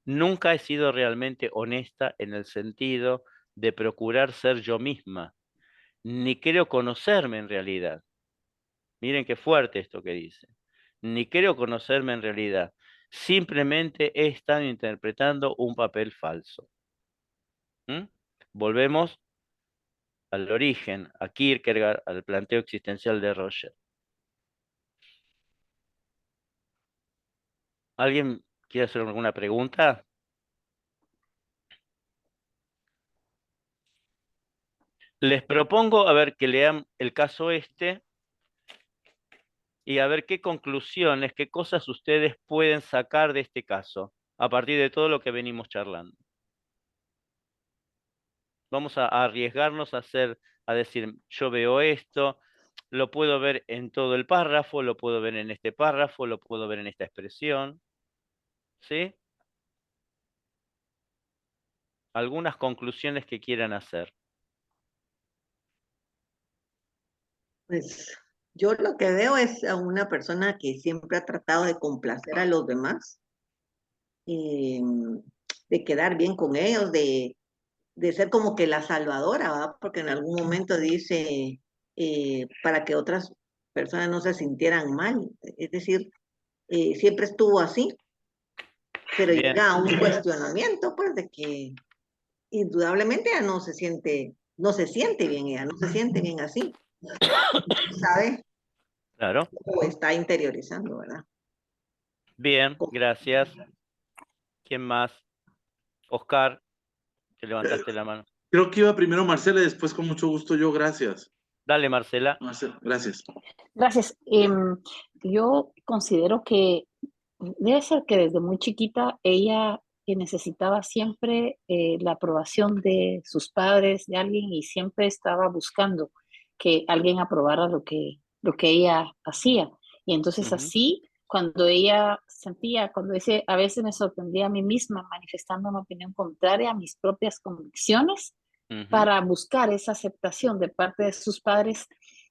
Nunca he sido realmente honesta en el sentido de procurar ser yo misma, ni creo conocerme en realidad. Miren qué fuerte esto que dice. Ni creo conocerme en realidad. Simplemente he estado interpretando un papel falso. ¿Mm? Volvemos al origen, a Kierkegaard, al planteo existencial de Roger. ¿Alguien quiere hacer alguna pregunta? Les propongo, a ver, que lean el caso este y a ver qué conclusiones, qué cosas ustedes pueden sacar de este caso, a partir de todo lo que venimos charlando. Vamos a arriesgarnos a decir, yo veo esto, lo puedo ver en todo el párrafo, lo puedo ver en este párrafo, lo puedo ver en esta expresión. ¿Sí? Algunas conclusiones que quieran hacer. Pues yo lo que veo es a una persona que siempre ha tratado de complacer a los demás, de quedar bien con ellos, de ser como que la salvadora, ¿verdad? Porque en algún momento dice, para que otras personas no se sintieran mal. Es decir, siempre estuvo así, pero Bien. llega a un cuestionamiento, pues, de que indudablemente ella no se siente bien, ella no se siente bien así. ¿Sabe? Claro. O está interiorizando, ¿verdad? Bien, gracias. ¿Quién más? Oscar, que levantaste la mano. Creo que iba primero Marcela y después con mucho gusto yo, gracias. Dale, Marcela. Marcela, gracias. Gracias. Yo considero que debe ser que desde muy chiquita ella necesitaba siempre la aprobación de sus padres, de alguien, y siempre estaba buscando que alguien aprobara lo que ella hacía. Y entonces así, cuando ella sentía, cuando dice, a veces me sorprendía a mí misma manifestando una opinión contraria a mis propias convicciones para buscar esa aceptación de parte de sus padres.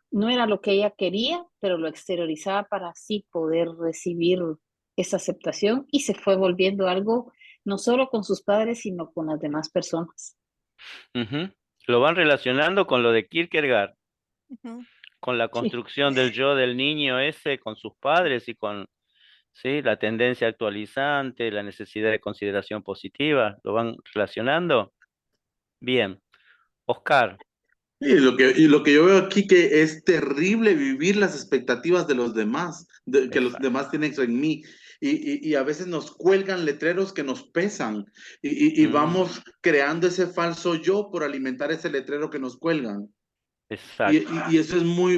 No era lo que ella quería, pero lo exteriorizaba para así poder recibir esa aceptación, y se fue volviendo algo no solo con sus padres, sino con las demás personas. Lo van relacionando con lo de Kierkegaard, con la Sí. construcción del yo del niño ese, con sus padres y con, ¿sí?, la tendencia actualizante, la necesidad de consideración positiva. ¿Lo van relacionando? Bien. Oscar. Y lo que yo veo aquí que es terrible vivir las expectativas de los demás, que los demás tienen en mí. Y a veces nos cuelgan letreros que nos pesan y vamos creando ese falso yo por alimentar ese letrero que nos cuelgan. Exacto. Y eso es muy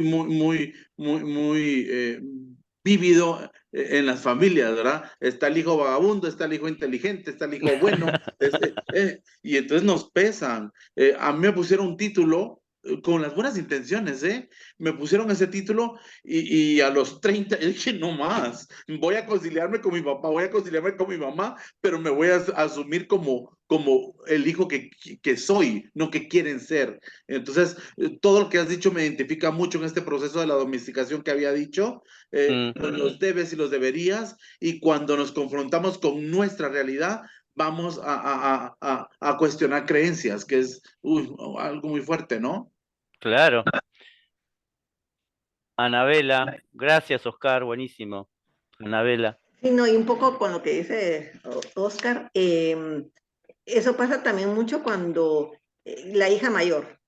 vívido en las familias, ¿verdad? Está el hijo vagabundo, está el hijo inteligente, está el hijo bueno, y entonces nos pesan. A mí me pusieron un título con las buenas intenciones, ¿eh? Me pusieron ese título y a los 30 dije, no más, voy a conciliarme con mi papá, voy a conciliarme con mi mamá, pero me voy a asumir como el hijo que soy, no que quieren ser. Entonces, todo lo que has dicho me identifica mucho en este proceso de la domesticación que había dicho, con los debes y los deberías, y cuando nos confrontamos con nuestra realidad, vamos a cuestionar creencias, que es algo muy fuerte, ¿no? Claro. Anabela, gracias Oscar, buenísimo. Anabela. Sí, no, y un poco con lo que dice Oscar, eso pasa también mucho cuando la hija mayor,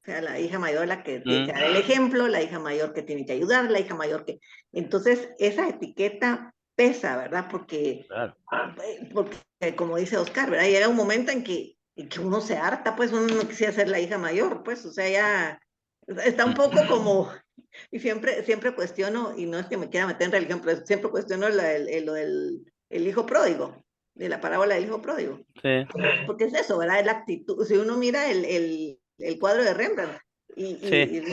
sea, la hija mayor la que tiene que dar el ejemplo, la hija mayor que tiene que ayudar, la hija mayor que... Entonces, esa etiqueta pesa, ¿verdad? Claro. Porque como dice Oscar, ¿verdad? Llega un momento en que uno se harta, pues uno no quisiera ser la hija mayor, pues, o sea, ya está un poco como... Y siempre cuestiono, y no es que me quiera meter en religión, pero siempre cuestiono lo del el hijo pródigo, de la parábola del hijo pródigo. Sí. Porque es eso, ¿verdad? Es la actitud. Si uno mira el cuadro de Rembrandt y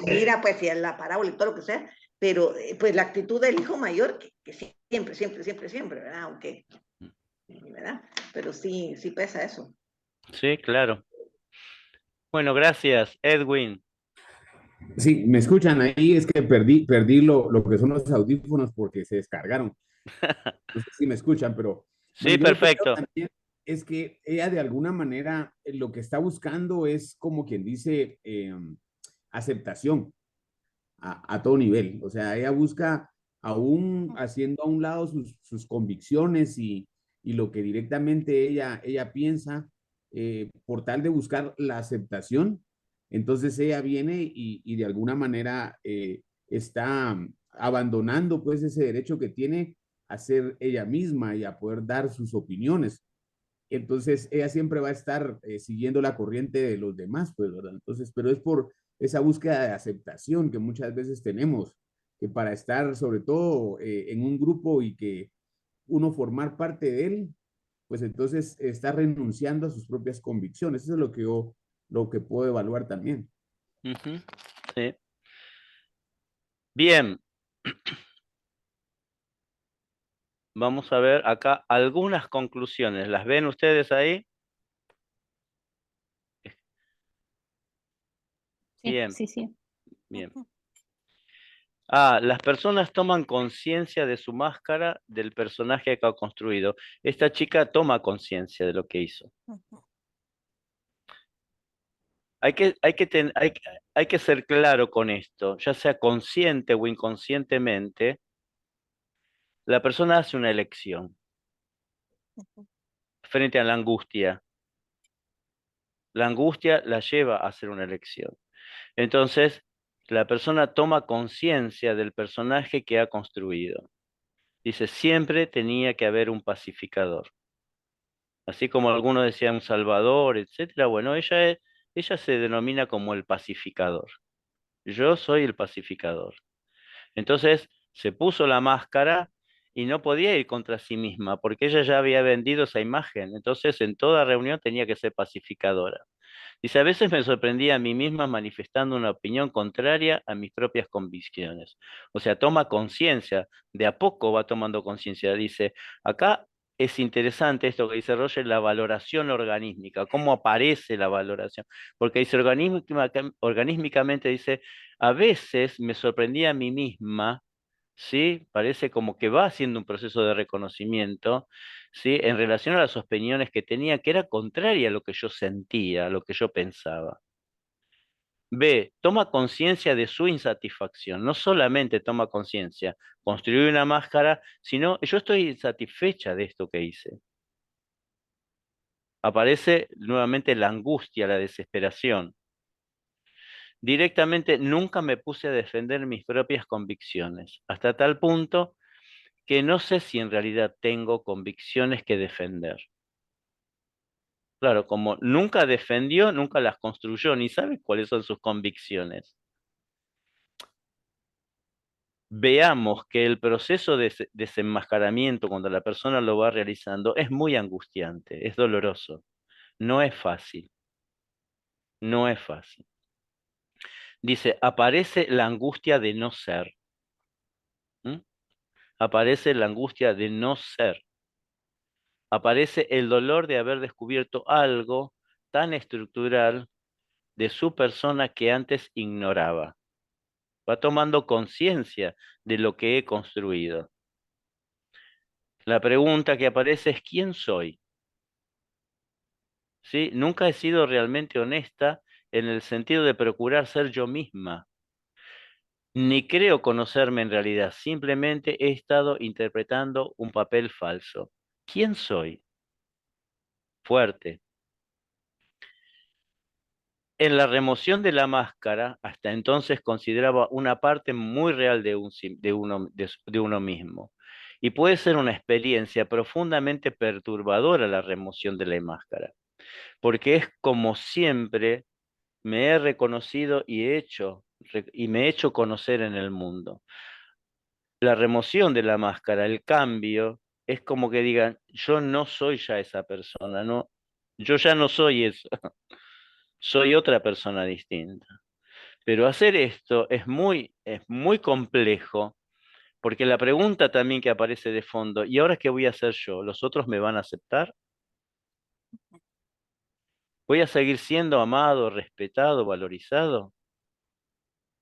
mira, pues, si la parábola y todo lo que sea, pero pues la actitud del hijo mayor, que siempre, ¿verdad? Aunque, ¿verdad? Pero sí pesa eso. Sí, claro. Bueno, gracias, Edwin. Sí, me escuchan ahí, es que perdí lo que son los audífonos porque se descargaron. No sé si me escuchan, pero Sí, bueno, yo lo que veo perfecto. también es que ella de alguna manera lo que está buscando es como quien dice aceptación a todo nivel. O sea, ella busca aún haciendo a un lado sus convicciones y lo que directamente ella piensa por tal de buscar la aceptación. Entonces ella viene y de alguna manera está abandonando pues ese derecho que tiene a ser ella misma y a poder dar sus opiniones. Entonces ella siempre va a estar siguiendo la corriente de los demás, pues, ¿verdad? Entonces, pero es por esa búsqueda de aceptación que muchas veces tenemos, que para estar sobre todo en un grupo y que uno formar parte de él, pues entonces está renunciando a sus propias convicciones. Eso es lo que yo, lo que puedo evaluar también. Sí. Bien. Vamos a ver acá algunas conclusiones. ¿Las ven ustedes ahí? Bien, Sí. bien. Las personas toman conciencia de su máscara, del personaje que ha construido. Esta chica toma conciencia de lo que hizo. Hay que ser claro con esto, ya sea consciente o inconscientemente, la persona hace una elección frente a la angustia. La angustia la lleva a hacer una elección. Entonces, la persona toma conciencia del personaje que ha construido. Dice, siempre tenía que haber un pacificador. Así como algunos decían un salvador, etcétera. Bueno, ella se denomina como el pacificador. Yo soy el pacificador. Entonces, se puso la máscara y no podía ir contra sí misma, porque ella ya había vendido esa imagen. Entonces, en toda reunión tenía que ser pacificadora. Dice, a veces me sorprendía a mí misma manifestando una opinión contraria a mis propias convicciones. O sea, toma conciencia, de a poco va tomando conciencia. Dice, acá es interesante esto que dice Roger, la valoración organísmica, cómo aparece la valoración. Porque dice, organísmicamente dice, a veces me sorprendía a mí misma, ¿sí? Parece como que va haciendo un proceso de reconocimiento, ¿sí? En relación a las opiniones que tenía, que era contraria a lo que yo sentía, a lo que yo pensaba. B, toma conciencia de su insatisfacción, no solamente toma conciencia, construir una máscara, sino yo estoy insatisfecha de esto que hice. Aparece nuevamente la angustia, la desesperación. Directamente nunca me puse a defender mis propias convicciones, hasta tal punto que no sé si en realidad tengo convicciones que defender. Claro, como nunca defendió, nunca las construyó, ni sabe cuáles son sus convicciones. Veamos que el proceso de desenmascaramiento cuando la persona lo va realizando es muy angustiante, es doloroso, no es fácil, no es fácil. Dice, aparece la angustia de no ser. ¿Mm? Aparece la angustia de no ser. Aparece el dolor de haber descubierto algo tan estructural de su persona que antes ignoraba. Va tomando conciencia de lo que he construido. La pregunta que aparece es ¿quién soy? ¿Sí? Nunca he sido realmente honesta en el sentido de procurar ser yo misma. Ni creo conocerme en realidad, simplemente he estado interpretando un papel falso. ¿Quién soy? Fuerte. En la remoción de la máscara, hasta entonces consideraba una parte muy real de uno mismo. Y puede ser una experiencia profundamente perturbadora la remoción de la máscara, porque es como siempre me he reconocido y me he hecho conocer en el mundo. La remoción de la máscara, el cambio, es como que digan, yo no soy ya esa persona, no, yo ya no soy eso, soy otra persona distinta. Pero hacer esto es muy complejo, porque la pregunta también que aparece de fondo, ¿y ahora qué voy a hacer yo? ¿Los otros me van a aceptar? ¿Voy a seguir siendo amado, respetado, valorizado?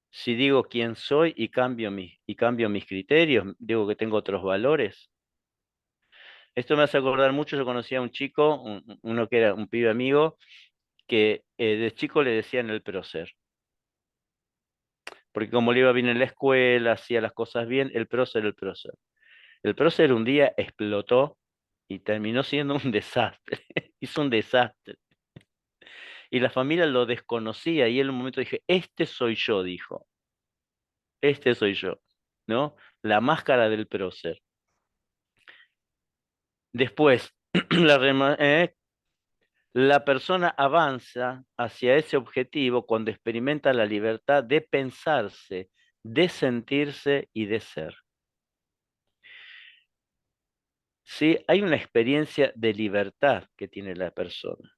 Si digo quién soy y cambio mis criterios, digo que tengo otros valores. Esto me hace acordar mucho, yo conocía a un chico, uno que era un pibe amigo, que de chico le decían el prócer, porque como le iba bien en la escuela, hacía las cosas bien, el prócer, el prócer. El prócer un día explotó y terminó siendo un desastre, hizo un desastre. Y la familia lo desconocía y él en un momento dije, este soy yo, dijo, este soy yo, ¿no? La máscara del prócer. Después, la persona avanza hacia ese objetivo cuando experimenta la libertad de pensarse, de sentirse y de ser. Sí, hay una experiencia de libertad que tiene la persona,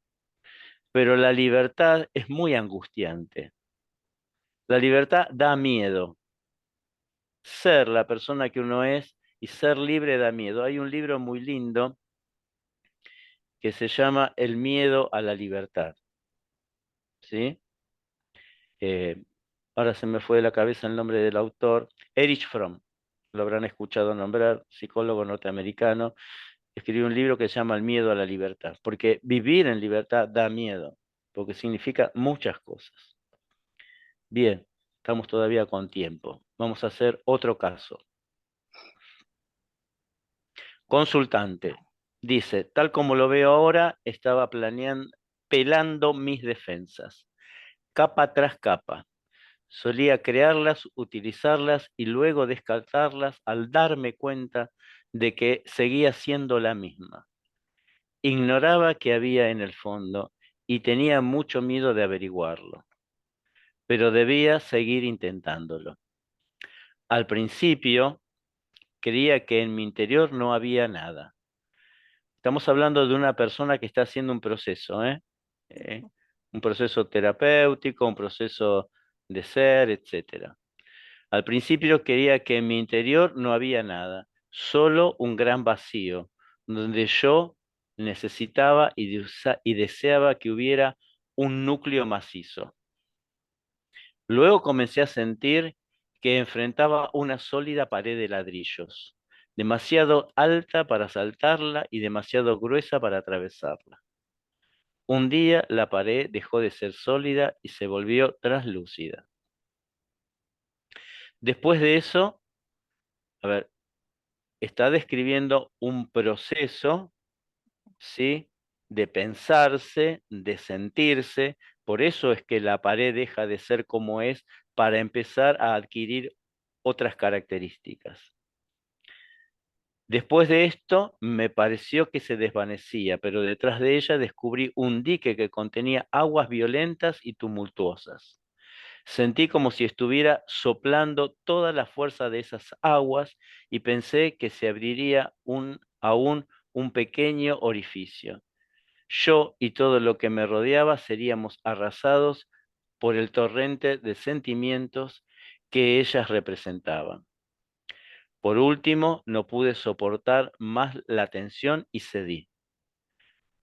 pero la libertad es muy angustiante. La libertad da miedo. Ser la persona que uno es y ser libre da miedo. Hay un libro muy lindo que se llama El miedo a la libertad. ¿Sí? Eh, ahora se me fue de la cabeza el nombre del autor. Erich Fromm. Lo habrán escuchado nombrar, psicólogo norteamericano. Escribió un libro que se llama El miedo a la libertad. Porque vivir en libertad da miedo. Porque significa muchas cosas. Bien, estamos todavía con tiempo. Vamos a hacer otro caso. Consultante. Dice, tal como lo veo ahora, estaba pelando mis defensas, capa tras capa. Solía crearlas, utilizarlas y luego descartarlas al darme cuenta de que seguía siendo la misma. Ignoraba qué había en el fondo y tenía mucho miedo de averiguarlo, pero debía seguir intentándolo. Al principio, creía que en mi interior no había nada. Estamos hablando de una persona que está haciendo un proceso, ¿eh? Un proceso terapéutico, un proceso de ser, etcétera. Al principio creía que en mi interior no había nada, solo un gran vacío, donde yo necesitaba y deseaba que hubiera un núcleo macizo. Luego comencé a sentir que enfrentaba una sólida pared de ladrillos, demasiado alta para saltarla y demasiado gruesa para atravesarla. Un día la pared dejó de ser sólida y se volvió translúcida. Después de eso, a ver, está describiendo un proceso, ¿sí? De pensarse, de sentirse. Por eso es que la pared deja de ser como es para empezar a adquirir otras características. Después de esto, me pareció que se desvanecía, pero detrás de ella descubrí un dique que contenía aguas violentas y tumultuosas. Sentí como si estuviera soplando toda la fuerza de esas aguas y pensé que se abriría aún un pequeño orificio. Yo y todo lo que me rodeaba seríamos arrasados por el torrente de sentimientos que ellas representaban. Por último, no pude soportar más la tensión y cedí.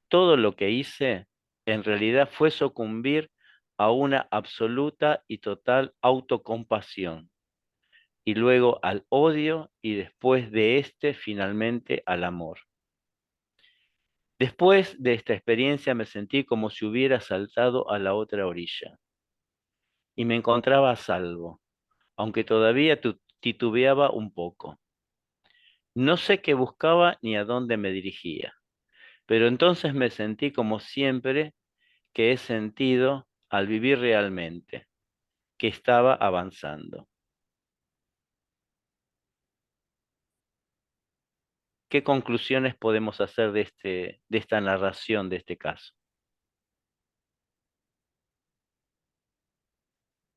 Todo lo que hice en realidad fue sucumbir a una absoluta y total autocompasión, y luego al odio y después de este finalmente al amor. Después de esta experiencia me sentí como si hubiera saltado a la otra orilla y me encontraba a salvo, aunque todavía titubeaba un poco. No sé qué buscaba ni a dónde me dirigía, pero entonces me sentí como siempre que he sentido al vivir realmente, que estaba avanzando. ¿Qué conclusiones podemos hacer de esta narración de este caso?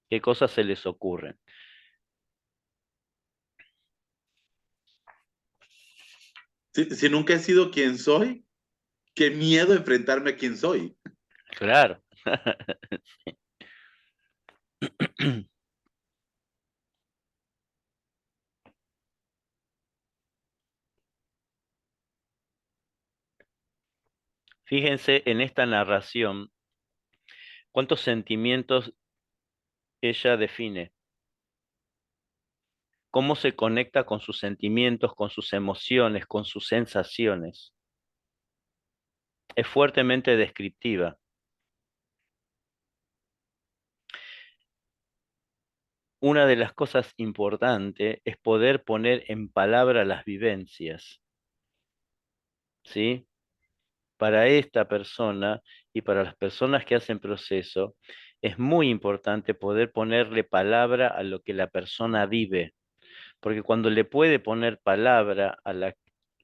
¿Qué cosas se les ocurren? Si nunca he sido quien soy, qué miedo enfrentarme a quien soy. Claro. Fíjense en esta narración cuántos sentimientos ella define, cómo se conecta con sus sentimientos, con sus emociones, con sus sensaciones. Es fuertemente descriptiva. Una de las cosas importantes es poder poner en palabra las vivencias, ¿sí? Para esta persona y para las personas que hacen proceso, es muy importante poder ponerle palabra a lo que la persona vive, porque cuando le puede poner palabra a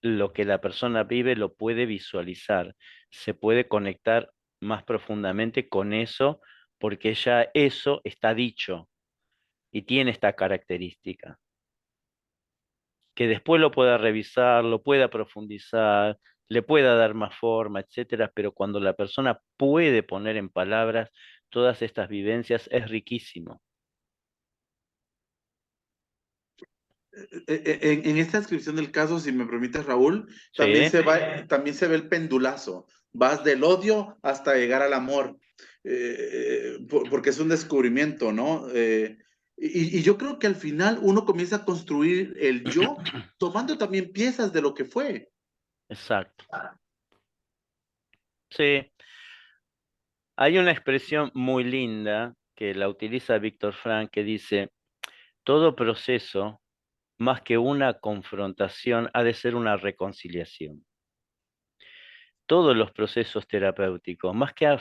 lo que la persona vive, lo puede visualizar, se puede conectar más profundamente con eso, porque ya eso está dicho y tiene esta característica. Que después lo pueda revisar, lo pueda profundizar, le pueda dar más forma, etcétera, pero cuando la persona puede poner en palabras todas estas vivencias, es riquísimo. En esta descripción del caso, si me permites, Raúl, también ¿Sí? también se ve el pendulazo. Vas del odio hasta llegar al amor, porque es un descubrimiento, ¿no? Y yo creo que al final uno comienza a construir el yo, tomando también piezas de lo que fue. Exacto. Sí. Hay una expresión muy linda que la utiliza Víctor Frank que dice, todo proceso, más que una confrontación, ha de ser una reconciliación. Todos los procesos terapéuticos, más que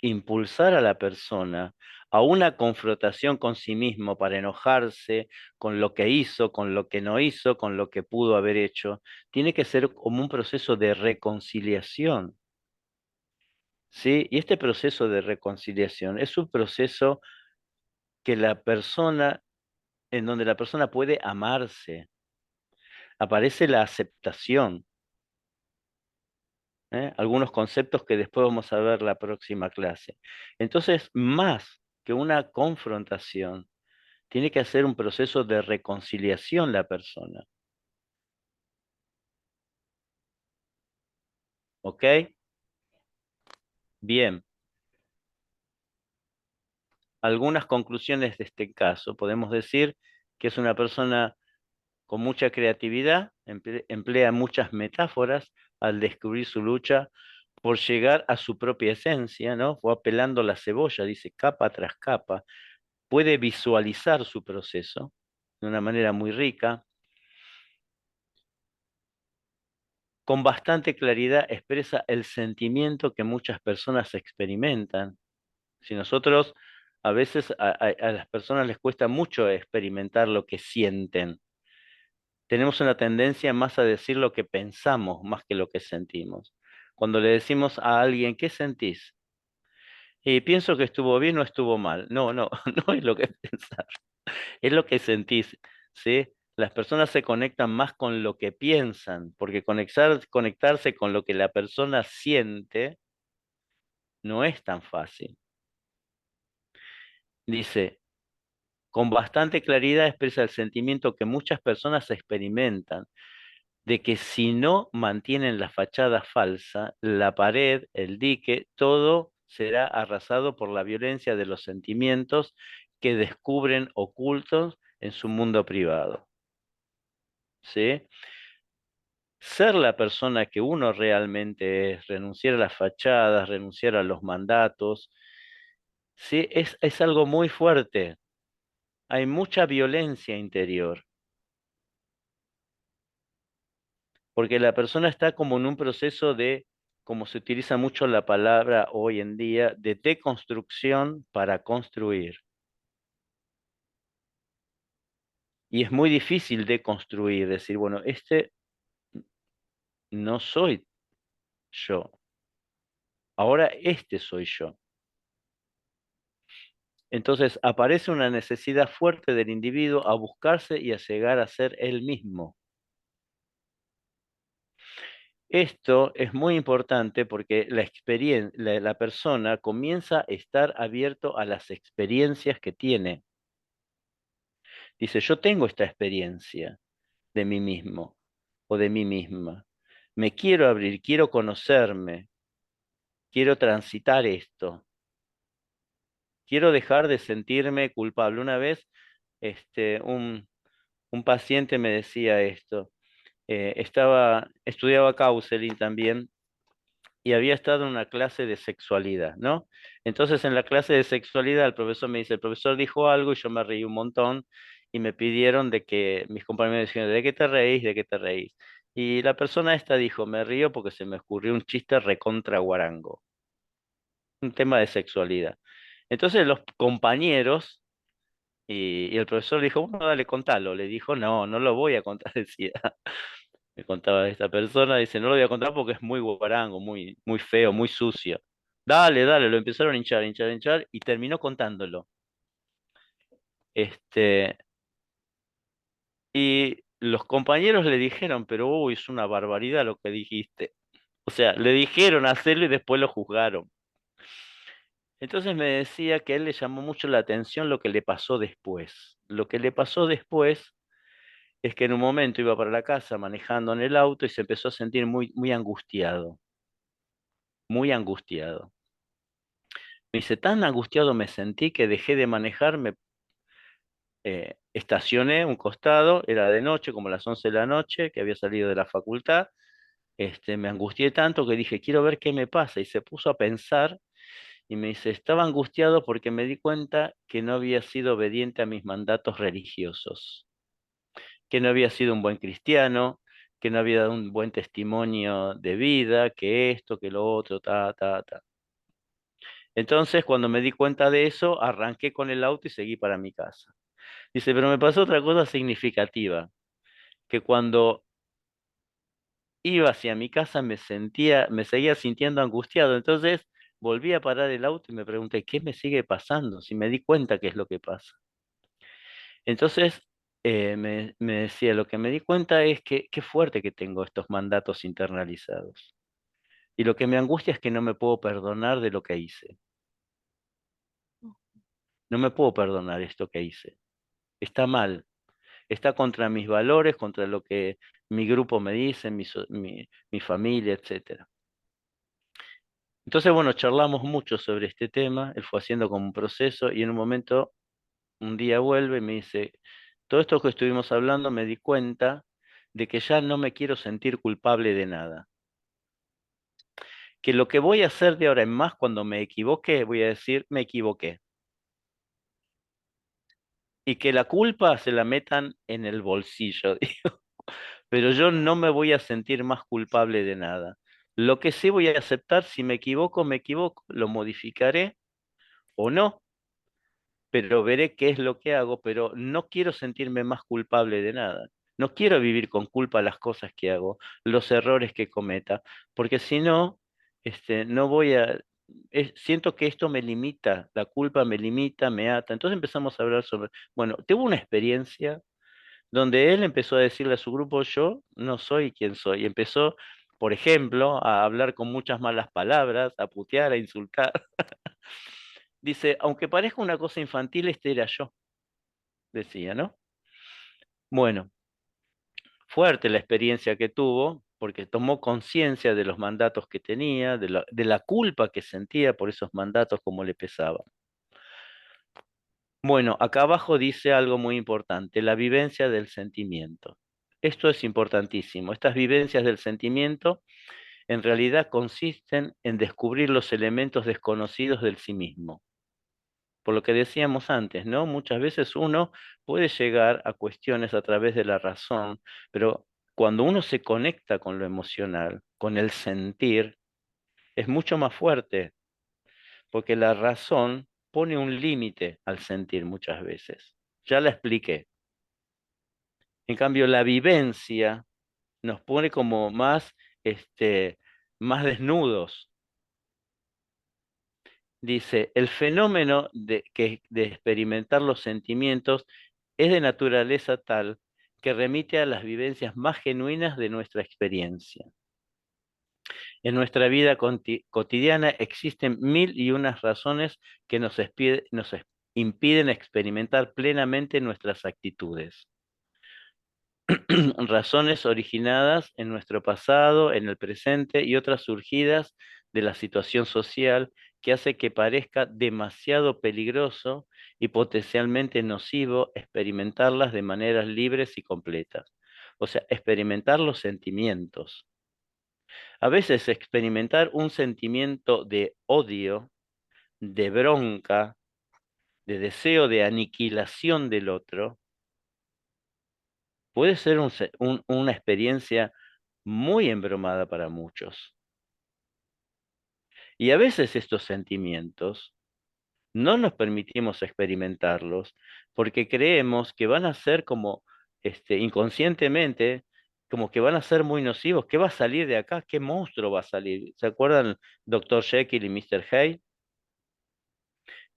impulsar a la persona a una confrontación con sí mismo para enojarse con lo que hizo, con lo que no hizo, con lo que pudo haber hecho, tiene que ser como un proceso de reconciliación. ¿Sí? Y este proceso de reconciliación es un proceso que la persona, en donde la persona puede amarse, aparece la aceptación. Algunos conceptos que después vamos a ver la próxima clase. Entonces, más que una confrontación, tiene que hacer un proceso de reconciliación la persona. ¿Ok? Bien. Algunas conclusiones de este caso. Podemos decir que es una persona con mucha creatividad, emplea muchas metáforas al descubrir su lucha por llegar a su propia esencia, ¿no? Fue apelando la cebolla, dice capa tras capa, puede visualizar su proceso de una manera muy rica, con bastante claridad expresa el sentimiento que muchas personas experimentan. Si nosotros, a veces a las personas les cuesta mucho experimentar lo que sienten, tenemos una tendencia más a decir lo que pensamos más que lo que sentimos. Cuando le decimos a alguien, ¿qué sentís? Y pienso que estuvo bien o estuvo mal. No, no, no es lo que pensar, es lo que sentís, ¿sí? Las personas se conectan más con lo que piensan, porque conectarse con lo que la persona siente no es tan fácil. Dice, con bastante claridad expresa el sentimiento que muchas personas experimentan de que si no mantienen la fachada falsa, la pared, el dique, todo será arrasado por la violencia de los sentimientos que descubren ocultos en su mundo privado. ¿Sí? Ser la persona que uno realmente es, renunciar a las fachadas, renunciar a los mandatos, ¿sí? Es algo muy fuerte. Hay mucha violencia interior, porque la persona está como en un proceso de como se utiliza mucho la palabra hoy en día, de deconstrucción para construir. Y es muy difícil deconstruir, decir, bueno, este no soy yo, ahora este soy yo. Entonces aparece una necesidad fuerte del individuo a buscarse y a llegar a ser él mismo. Esto es muy importante porque la persona comienza a estar abierto a las experiencias que tiene. Dice, yo tengo esta experiencia de mí mismo o de mí misma. Me quiero abrir, quiero conocerme, quiero transitar esto. Quiero dejar de sentirme culpable. Una vez, un paciente me decía esto. Estudiaba counseling también y había estado en una clase de sexualidad, ¿no? Entonces en la clase de sexualidad el profesor me dice, el profesor dijo algo y yo me reí un montón y me pidieron de que mis compañeros me dijeron, ¿de qué te reís? ¿De qué te reís? Y la persona esta dijo, me río porque se me ocurrió un chiste recontra guarango, un tema de sexualidad. Entonces los compañeros y el profesor dijo, bueno, dale, contalo. Le dijo, no, no lo voy a contar, decía. Me contaba esta persona, dice, no lo voy a contar porque es muy guarango, muy, muy feo, muy sucio. Dale, dale, lo empezaron a hinchar, hinchar, hinchar, y terminó contándolo. Este, y los compañeros le dijeron, pero uy, es una barbaridad lo que dijiste. O sea, le dijeron hacerlo y después lo juzgaron. Entonces me decía que a él le llamó mucho la atención lo que le pasó después. Lo que le pasó después es que en un momento iba para la casa manejando en el auto y se empezó a sentir muy, muy angustiado, muy angustiado. Me dice, tan angustiado me sentí que dejé de manejar, me estacioné un costado, era de noche, como las 11 de la noche, que había salido de la facultad. Me angustié tanto que dije, quiero ver qué me pasa. Y se puso a pensar y me dice, estaba angustiado porque me di cuenta que no había sido obediente a mis mandatos religiosos, que no había sido un buen cristiano, que no había dado un buen testimonio de vida, que esto, que lo otro, ta, ta, ta. Entonces, cuando me di cuenta de eso, arranqué con el auto y seguí para mi casa. Dice, pero me pasó otra cosa significativa, que cuando iba hacia mi casa me seguía sintiendo angustiado. Entonces, volví a parar el auto y me pregunté, ¿qué me sigue pasando? Si me di cuenta qué es lo que pasa. Entonces, me decía, lo que me di cuenta es que qué fuerte que tengo estos mandatos internalizados. Y lo que me angustia es que no me puedo perdonar de lo que hice. No me puedo perdonar esto que hice. Está mal. Está contra mis valores, contra lo que mi grupo me dice, mi familia, etcétera. Entonces, bueno, charlamos mucho sobre este tema. Él fue haciendo como un proceso y en un momento, un día vuelve y me dice, todo esto que estuvimos hablando me di cuenta de que ya no me quiero sentir culpable de nada. Que lo que voy a hacer de ahora en más cuando me equivoque, voy a decir, me equivoqué. Y que la culpa se la metan en el bolsillo, digo. Pero yo no me voy a sentir más culpable de nada. Lo que sí voy a aceptar, si me equivoco, lo modificaré o no, pero veré qué es lo que hago, pero no quiero sentirme más culpable de nada. No quiero vivir con culpa las cosas que hago, los errores que cometa, porque si no, no voy a... siento que esto me limita, la culpa me limita, me ata. Entonces empezamos a hablar sobre, bueno, tuve una experiencia donde él empezó a decirle a su grupo, yo no soy quien soy. Y empezó, por ejemplo, a hablar con muchas malas palabras, a putear, a insultar. Dice, aunque parezca una cosa infantil, este era yo, decía, ¿no? Bueno, fuerte la experiencia que tuvo, porque tomó conciencia de los mandatos que tenía, de la culpa que sentía por esos mandatos, como le pesaba. Bueno, acá abajo dice algo muy importante, la vivencia del sentimiento. Esto es importantísimo. Estas vivencias del sentimiento en realidad consisten en descubrir los elementos desconocidos del sí mismo. Por lo que decíamos antes, ¿no? Muchas veces uno puede llegar a cuestiones a través de la razón, pero cuando uno se conecta con lo emocional, con el sentir, es mucho más fuerte, porque la razón pone un límite al sentir muchas veces. Ya la expliqué. En cambio, la vivencia nos pone como más, más desnudos. Dice, el fenómeno de experimentar los sentimientos es de naturaleza tal que remite a las vivencias más genuinas de nuestra experiencia. En nuestra vida cotidiana existen mil y unas razones que nos impiden experimentar plenamente nuestras actitudes. Razones originadas en nuestro pasado, en el presente y otras surgidas de la situación social que hace que parezca demasiado peligroso y potencialmente nocivo experimentarlas de maneras libres y completas. O sea, experimentar los sentimientos. A veces experimentar un sentimiento de odio, de bronca, de deseo de aniquilación del otro, puede ser una experiencia muy embromada para muchos. Y a veces estos sentimientos no nos permitimos experimentarlos porque creemos que van a ser como inconscientemente, como que van a ser muy nocivos. ¿Qué va a salir de acá? ¿Qué monstruo va a salir? ¿Se acuerdan Dr. Jekyll y Mr. Hyde?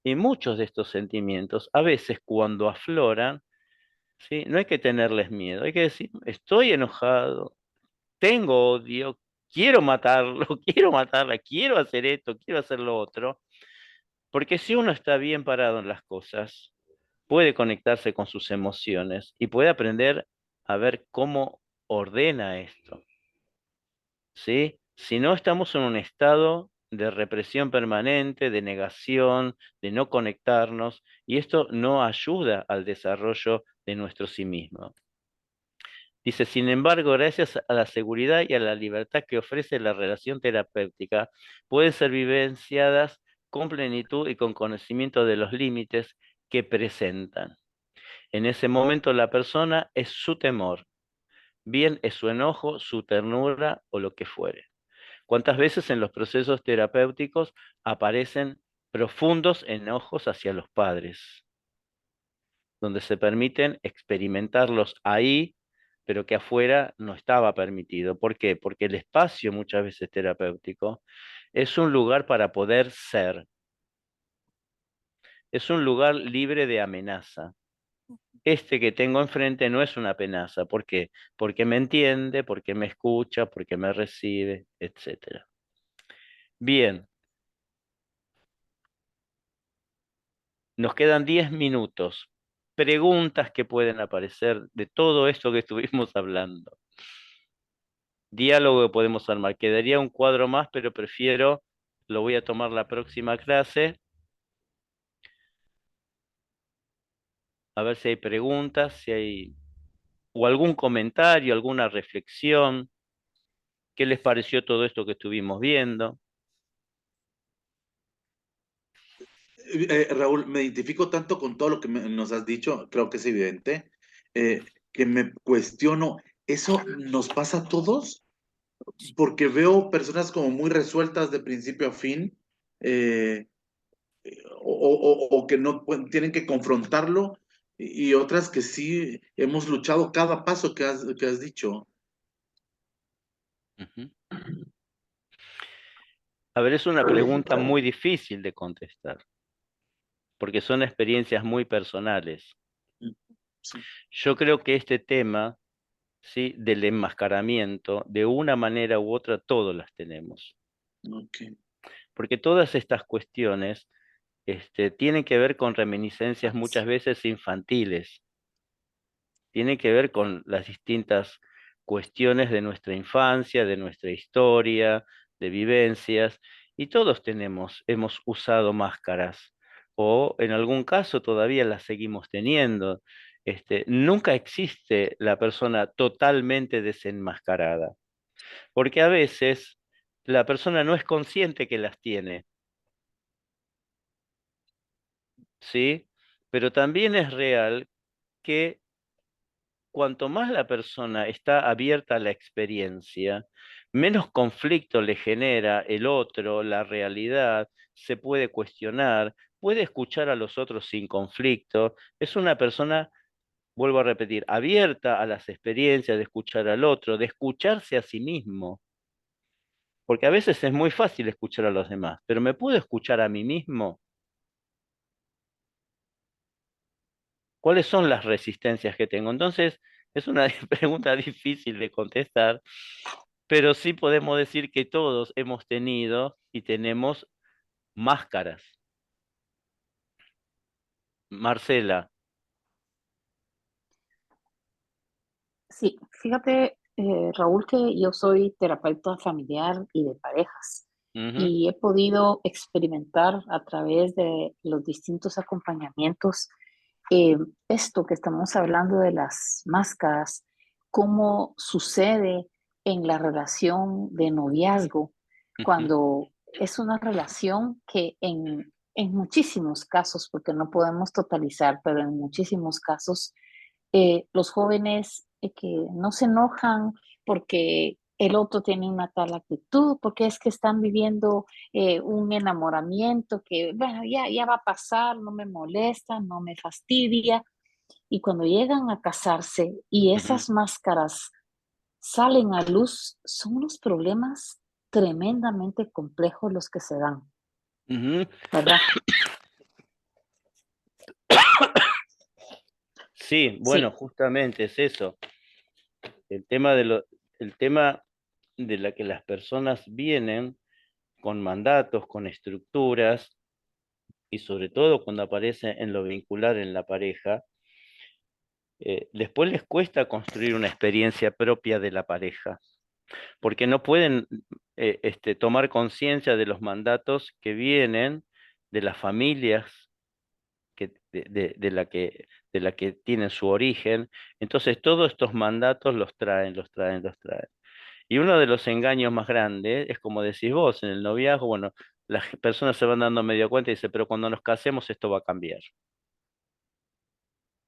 Y muchos de estos sentimientos, a veces cuando afloran, ¿sí? No hay que tenerles miedo, hay que decir, estoy enojado, tengo odio, quiero matarlo, quiero matarla, quiero hacer esto, quiero hacer lo otro, porque si uno está bien parado en las cosas, puede conectarse con sus emociones y puede aprender a ver cómo ordena esto, ¿sí? Si no estamos en un estado de represión permanente, de negación, de no conectarnos, y esto no ayuda al desarrollo de nuestro sí mismo. Dice, sin embargo, gracias a la seguridad y a la libertad que ofrece la relación terapéutica, pueden ser vivenciadas con plenitud y con conocimiento de los límites que presentan. En ese momento la persona es su temor, bien es su enojo, su ternura o lo que fuere. ¿Cuántas veces en los procesos terapéuticos aparecen profundos enojos hacia los padres, donde se permiten experimentarlos ahí, pero que afuera no estaba permitido? ¿Por qué? Porque el espacio muchas veces terapéutico es un lugar para poder ser, es un lugar libre de amenaza. Este que tengo enfrente no es una amenaza. ¿Por qué? Porque me entiende, porque me escucha, porque me recibe, etc. Bien, nos quedan 10 minutos. Preguntas que pueden aparecer de todo esto que estuvimos hablando. Diálogo que podemos armar. Quedaría un cuadro más, pero prefiero, lo voy a tomar la próxima clase. A ver si hay preguntas, si hay o algún comentario, alguna reflexión. ¿Qué les pareció todo esto que estuvimos viendo? Raúl, me identifico tanto con todo lo que nos has dicho, creo que es evidente, que me cuestiono, ¿eso nos pasa a todos? Porque veo personas como muy resueltas de principio a fin, eh, o que no tienen que confrontarlo, y otras que sí hemos luchado cada paso que has dicho. Ujú. A ver, es una pregunta muy difícil de contestar, porque son experiencias muy personales. Sí, Yo creo que este tema, ¿sí?, del enmascaramiento, de una manera u otra, todos las tenemos. ok. Porque todas estas cuestiones tienen que ver con reminiscencias muchas veces infantiles, tienen que ver con las distintas cuestiones de nuestra infancia, de nuestra historia, de vivencias, y todos hemos usado máscaras, o en algún caso todavía las seguimos teniendo. Nunca existe la persona totalmente desenmascarada, porque a veces la persona no es consciente que las tiene, ¿sí? Pero también es real que cuanto más la persona está abierta a la experiencia, menos conflicto le genera el otro, la realidad, se puede cuestionar, puede escuchar a los otros sin conflicto. Es una persona, vuelvo a repetir, abierta a las experiencias de escuchar al otro, de escucharse a sí mismo. Porque a veces es muy fácil escuchar a los demás, pero ¿me puedo escuchar a mí mismo? ¿Cuáles son las resistencias que tengo? Entonces, es una pregunta difícil de contestar, pero sí podemos decir que todos hemos tenido y tenemos máscaras. Marcela. Sí, fíjate, Raúl, que yo soy terapeuta familiar y de parejas Ujú, y he podido experimentar a través de los distintos acompañamientos eh, esto que estamos hablando de las máscaras, cómo sucede en la relación de noviazgo, ujú, cuando es una relación que en muchísimos casos, porque no podemos totalizar, pero en muchísimos casos, los jóvenes que no se enojan porque el otro tiene una tal actitud, porque es que están viviendo un enamoramiento que, bueno, ya va a pasar, no me molesta, no me fastidia. Y cuando llegan a casarse y ujú, esas máscaras salen a luz, son unos problemas tremendamente complejos los que se dan, ujú. ¿verdad? Sí, bueno, Sí, justamente es eso. El tema el tema de la que las personas vienen con mandatos, con estructuras, y sobre todo cuando aparece en lo vincular en la pareja, después les cuesta construir una experiencia propia de la pareja, porque no pueden tomar conciencia de los mandatos que vienen de las familias de la que tienen su origen. Entonces todos estos mandatos los traen, los traen, los traen. Y uno de los engaños más grandes es como decís vos, en el noviazgo, bueno, las personas se van dando medio cuenta y dicen, pero cuando nos casemos esto va a cambiar.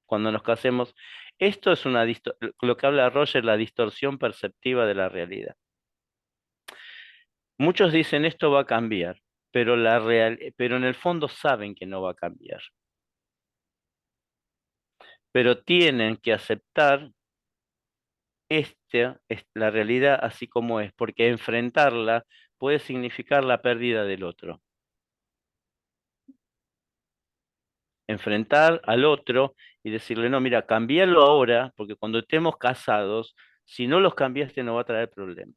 Cuando nos casemos, esto es lo que habla Roger, la distorsión perceptiva de la realidad. Muchos dicen esto va a cambiar, pero, pero en el fondo saben que no va a cambiar. Pero tienen que aceptar esta es la realidad así como es, porque enfrentarla puede significar la pérdida del otro. Enfrentar al otro y decirle, no, mira, cambiarlo ahora, porque cuando estemos casados, si no los cambiaste no va a traer problemas.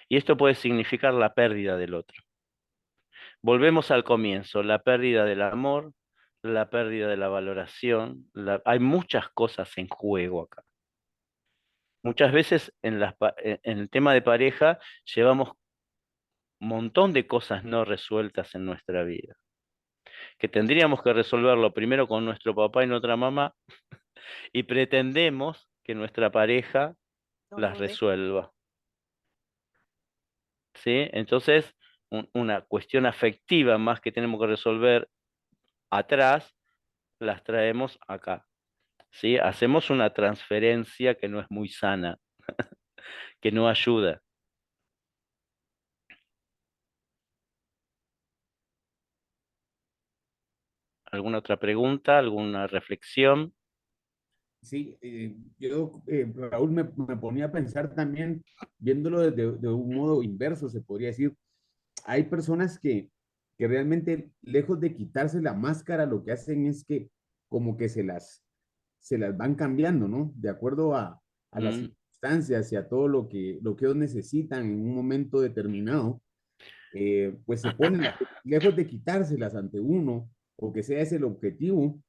Y esto puede significar la pérdida del otro. Volvemos al comienzo, la pérdida del amor, la pérdida de la valoración, hay muchas cosas en juego acá. Muchas veces en el tema de pareja llevamos un montón de cosas no resueltas en nuestra vida, que tendríamos que resolverlo primero con nuestro papá y nuestra mamá, y pretendemos que nuestra pareja las resuelva, ¿sí? Entonces, una cuestión afectiva más que tenemos que resolver atrás, las traemos acá, ¿sí? Hacemos una transferencia que no es muy sana, que no ayuda. ¿Alguna otra pregunta? ¿Alguna reflexión? Sí, Raúl, me ponía a pensar también, viéndolo de un modo inverso, se podría decir, hay personas que realmente, lejos de quitarse la máscara, lo que hacen es que como que se las van cambiando, ¿no? De acuerdo a las Mm, circunstancias y a todo lo que ellos necesitan en un momento determinado, pues se ponen, lejos de quitárselas ante uno, o que sea ese el objetivo,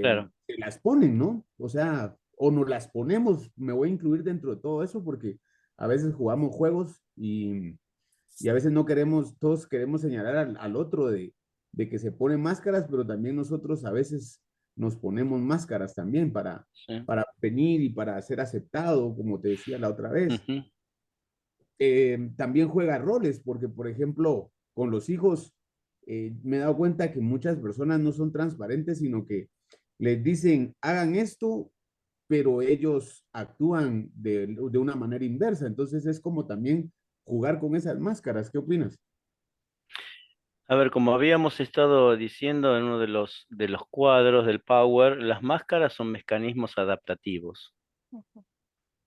claro. se las ponen, ¿no? O sea, o nos las ponemos, me voy a incluir dentro de todo eso porque a veces jugamos juegos y a veces no queremos, todos queremos señalar al otro de que se pone máscaras, pero también nosotros a veces nos ponemos máscaras también Sí. para venir y para ser aceptado, como te decía la otra vez. Ujú, También juega roles, porque por ejemplo, con los hijos, me he dado cuenta que muchas personas no son transparentes, sino que les dicen, hagan esto, pero ellos actúan de una manera inversa. Entonces es como también jugar con esas máscaras. ¿Qué opinas? A ver, como habíamos estado diciendo en uno de los cuadros del Power, las máscaras son mecanismos adaptativos,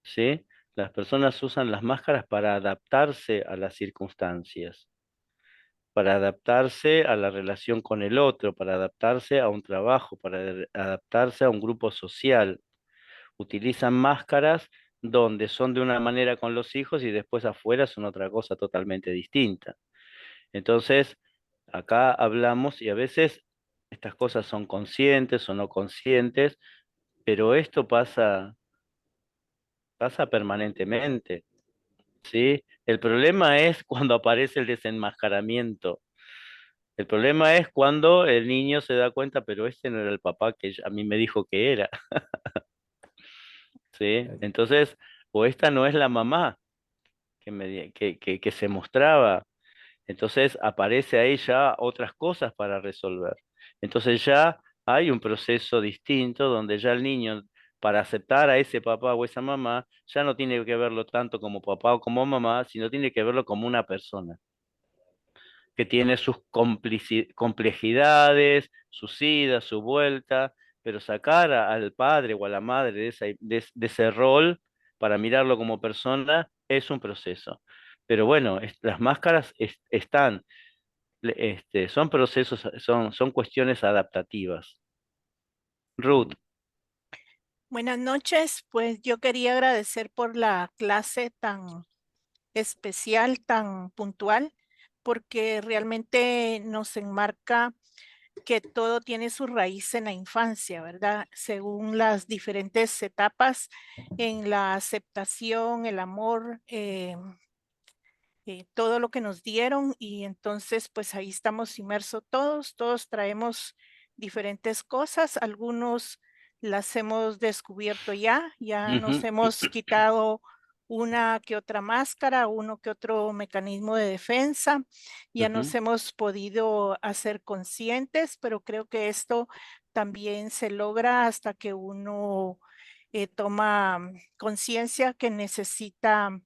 ¿sí? Las personas usan las máscaras para adaptarse a las circunstancias, para adaptarse a la relación con el otro, para adaptarse a un trabajo, para adaptarse a un grupo social. Utilizan máscaras donde son de una manera con los hijos y después afuera son otra cosa totalmente distinta. Entonces, acá hablamos y a veces estas cosas son conscientes o no conscientes, pero esto pasa permanentemente, ¿sí? El problema es cuando aparece el desenmascaramiento. El problema es cuando el niño se da cuenta, pero este no era el papá que a mí me dijo que era, ¿sí? Entonces, o esta no es la mamá que se mostraba. Entonces aparece ahí ya otras cosas para resolver. Entonces ya hay un proceso distinto donde ya el niño, para aceptar a ese papá o esa mamá, ya no tiene que verlo tanto como papá o como mamá, sino tiene que verlo como una persona que tiene sus complejidades, sus idas, su vuelta, pero sacar al padre o a la madre de ese rol para mirarlo como persona es un proceso. Pero bueno, las máscaras están, son procesos, son cuestiones adaptativas. Ruth, Buenas noches, pues yo quería agradecer por la clase tan especial, tan puntual, porque realmente nos enmarca que todo tiene su raíz en la infancia, ¿verdad? Según las diferentes etapas en la aceptación, el amor, todo lo que nos dieron y entonces pues ahí estamos inmersos todos traemos diferentes cosas, algunos las hemos descubierto ya nos ujú, hemos quitado una que otra máscara, uno que otro mecanismo de defensa, ya nos ujú, hemos podido hacer conscientes, pero creo que esto también se logra hasta que uno toma conciencia que necesita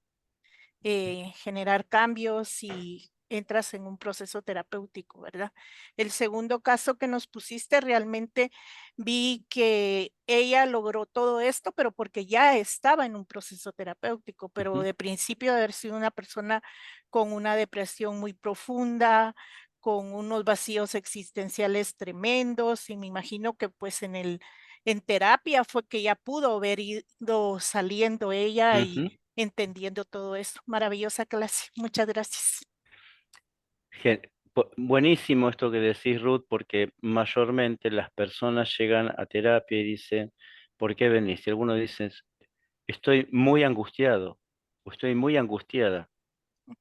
generar cambios y entras en un proceso terapéutico, ¿verdad? El segundo caso que nos pusiste, realmente vi que ella logró todo esto, pero porque ya estaba en un proceso terapéutico, pero ujú, de principio de haber sido una persona con una depresión muy profunda, con unos vacíos existenciales tremendos, y me imagino que pues en terapia fue que ya pudo haber ido saliendo ella y ujú. entendiendo todo eso. Maravillosa clase. Muchas gracias. Buenísimo esto que decís, Ruth, porque mayormente las personas llegan a terapia y dicen, ¿por qué venís? Y algunos dicen, estoy muy angustiado o estoy muy angustiada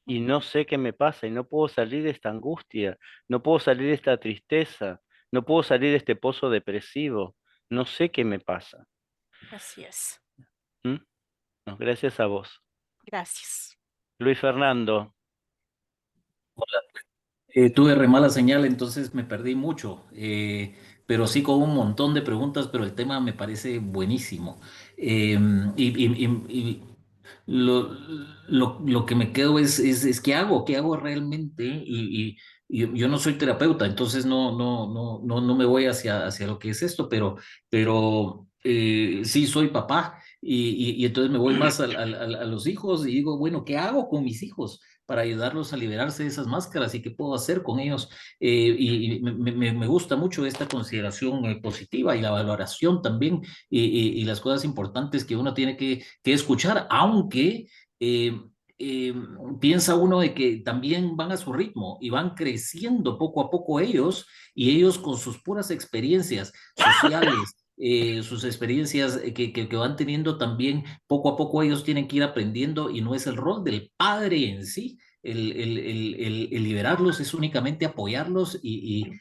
y no sé qué me pasa y no puedo salir de esta angustia, no puedo salir de esta tristeza, no puedo salir de este pozo depresivo, no sé qué me pasa. Así es. ¿Mm? No, gracias a vos. Gracias. Luis Fernando, Tuve re mala señal, entonces me perdí mucho, pero sí con un montón de preguntas, pero el tema me parece buenísimo. Eh, y lo que me quedo es ¿qué hago realmente? Y yo no soy terapeuta, entonces no me voy hacia lo que es esto, pero sí soy papá y entonces me voy más a los hijos y digo, bueno, ¿qué hago con mis hijos para ayudarlos a liberarse de esas máscaras y qué puedo hacer con ellos? Y me gusta mucho esta consideración positiva y la valoración también y las cosas importantes que uno tiene que escuchar, aunque eh, eh, piensa uno de que también van a su ritmo y van creciendo poco a poco ellos y ellos con sus puras experiencias sociales. Sus experiencias que van teniendo también, poco a poco ellos tienen que ir aprendiendo y no es el rol del padre en sí, el liberarlos, es únicamente apoyarlos y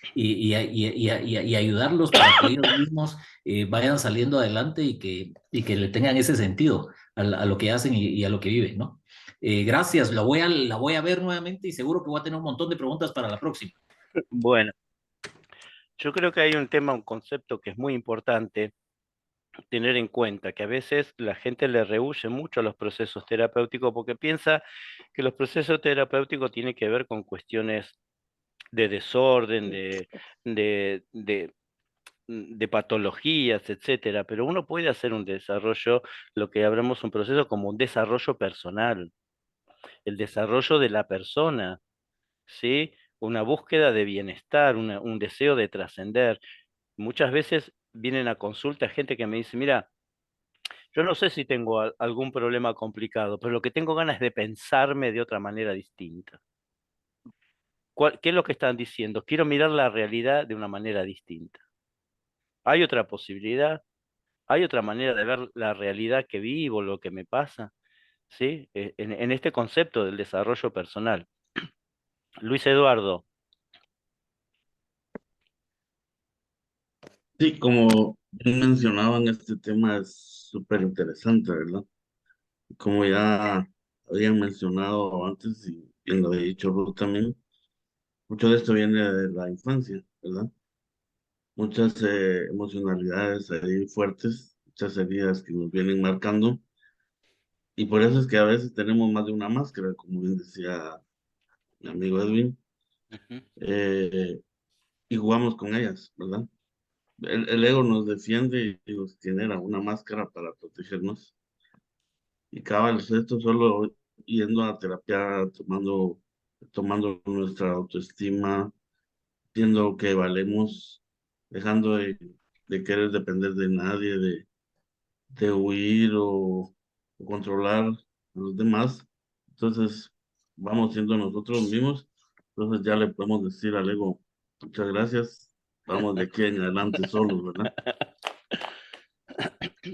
ayudarlos para que ellos mismos vayan saliendo adelante y que le tengan ese sentido a lo que hacen y a lo que viven, ¿no? Gracias, la voy a ver nuevamente y seguro que voy a tener un montón de preguntas para la próxima. bueno, yo creo que hay un tema, un concepto que es muy importante tener en cuenta que a veces la gente le rehúye mucho a los procesos terapéuticos porque piensa que los procesos terapéuticos tienen que ver con cuestiones de desorden, de patologías, etcétera, pero uno puede hacer un desarrollo, lo que hablamos un proceso como un desarrollo personal, el desarrollo de la persona, ¿sí? Una búsqueda de bienestar, un deseo de trascender. Muchas veces vienen a consulta gente que me dice, mira, yo no sé si tengo algún problema complicado, pero lo que tengo ganas es de pensarme de otra manera distinta. ¿Qué es lo que están diciendo? Quiero mirar la realidad de una manera distinta. ¿Hay otra posibilidad? ¿Hay otra manera de ver la realidad que vivo, lo que me pasa? ¿Sí? En este concepto del desarrollo personal. Luis Eduardo. Sí, como bien mencionaban, este tema es súper interesante, ¿verdad? Como ya habían mencionado antes y bien lo había dicho Ruth también, mucho de esto viene de la infancia, ¿verdad? Muchas emocionalidades ahí fuertes, muchas heridas que nos vienen marcando, y por eso es que a veces tenemos más de una máscara, como bien decía mi amigo Edwin, Ujú. y jugamos con ellas, ¿verdad? El ego nos defiende y nos genera una máscara para protegernos. Y cabal, esto solo yendo a terapia, tomando nuestra autoestima, viendo que valemos, dejando de querer depender de nadie, de huir o controlar a los demás. Entonces, vamos siendo nosotros mismos. Entonces ya le podemos decir al ego, muchas gracias, vamos de aquí en adelante solos, ¿verdad?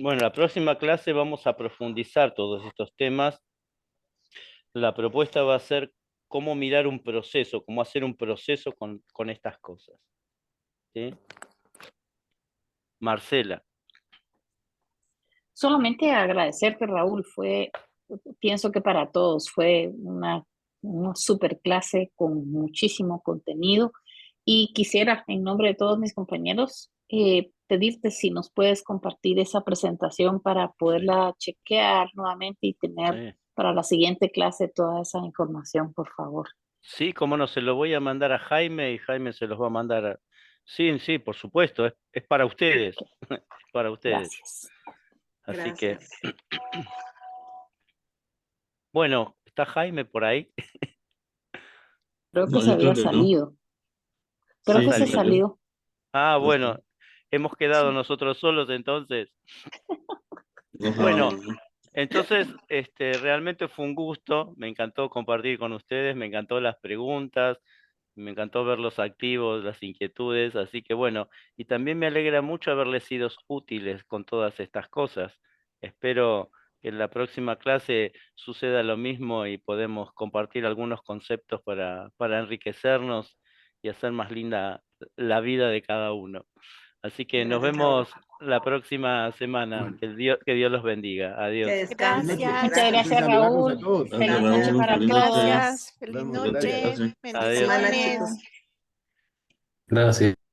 Bueno, la próxima clase vamos a profundizar todos estos temas. La propuesta va a ser cómo mirar un proceso, cómo hacer un proceso con estas cosas. ¿Sí? Marcela. Solamente agradecerte, Raúl, pienso que para todos fue una super clase con muchísimo contenido y quisiera, en nombre de todos mis compañeros, pedirte si nos puedes compartir esa presentación para poderla chequear nuevamente y tener Sí. para la siguiente clase toda esa información, por favor. Sí, cómo no, se lo voy a mandar a Jaime y Jaime se los va a mandar a... Sí, sí, por supuesto, es para ustedes, para ustedes. Gracias. Así que, Gracias. bueno, ¿está Jaime por ahí? Creo que No, se yo creo había que no. salido. Creo Sí, que Está se sí, salió. salió. Ah, Ya está. bueno, hemos quedado nosotros solos entonces. Ajá, Bueno, ajá. entonces, realmente fue un gusto, me encantó compartir con ustedes, me encantó las preguntas, me encantó verlos activos, las inquietudes, así que bueno, y también me alegra mucho haberles sido útiles con todas estas cosas. Espero que en la próxima clase suceda lo mismo y podemos compartir algunos conceptos para enriquecernos y hacer más linda la vida de cada uno. Así que nos Gracias, Raúl. vemos la próxima semana. Que Dios los bendiga. Que Adiós. descansen. Gracias. Muchas Gracias. gracias, Raúl. Gracias, Feliz noche Gracias. Raúl. para Feliz noche. todos. Gracias. Feliz Excelente noche. clase. Adiós. Semana, Bendiciones. chicos. Gracias.